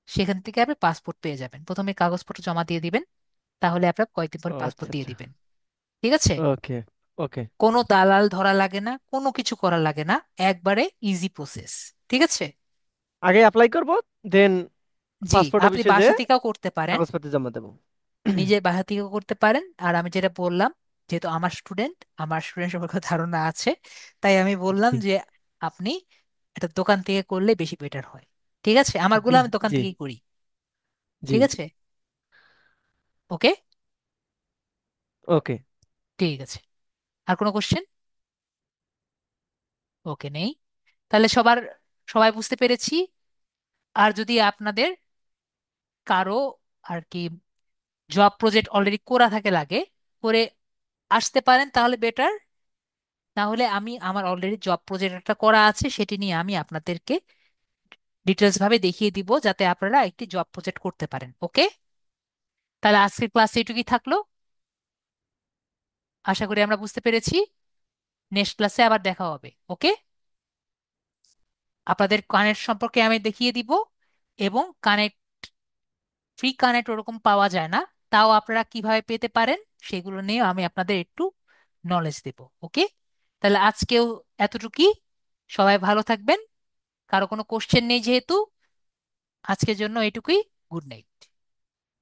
সেখান থেকে আপনি পাসপোর্ট পেয়ে যাবেন। প্রথমে কাগজপত্র জমা দিয়ে দিবেন, তাহলে আপনার কয়েকদিন পর ও পাসপোর্ট আচ্ছা দিয়ে আচ্ছা। দিবেন, ঠিক আছে। ওকে, ওকে। কোনো দালাল ধরা লাগে না, কোনো কিছু করা লাগে না, একবারে ইজি প্রসেস, ঠিক আছে। আগে অ্যাপ্লাই করব, দেন জি পাসপোর্ট আপনি অফিসে যে বাসা থেকেও করতে পারেন, কাগজপত্র জমা দেবো। নিজের বাসা থেকেও করতে পারেন। আর আমি যেটা বললাম, যেহেতু আমার স্টুডেন্ট সম্পর্কে ধারণা আছে, তাই আমি বললাম যে আপনি একটা দোকান থেকে করলে বেশি বেটার হয়, ঠিক আছে। আমারগুলো জি, আমি দোকান জি, থেকেই করি, জি। ঠিক আছে। ওকে, ওকে। ঠিক আছে। আর কোনো কোশ্চেন? ওকে নেই। তাহলে সবাই বুঝতে পেরেছি। আর যদি আপনাদের কারো আর কি জব প্রজেক্ট অলরেডি করা থাকে, লাগে করে আসতে পারেন তাহলে বেটার। না হলে আমি আমার অলরেডি জব প্রজেক্ট একটা করা আছে, সেটি নিয়ে আমি আপনাদেরকে ডিটেলস ভাবে দেখিয়ে দিব, যাতে আপনারা একটি জব প্রজেক্ট করতে পারেন। ওকে, তাহলে আজকের ক্লাস এইটুকুই থাকলো। আশা করি আমরা বুঝতে পেরেছি। নেক্সট ক্লাসে আবার দেখা হবে। ওকে, আপনাদের কানেক্ট সম্পর্কে আমি দেখিয়ে দিব, এবং কানেক্ট, ফ্রি কানেক্ট ওরকম পাওয়া যায় না, তাও আপনারা কিভাবে পেতে পারেন সেগুলো নিয়ে আমি আপনাদের একটু নলেজ দেব। ওকে, তাহলে আজকেও এতটুকুই। সবাই ভালো থাকবেন। কারো কোনো কোশ্চেন নেই যেহেতু, আজকের জন্য এটুকুই। Good night.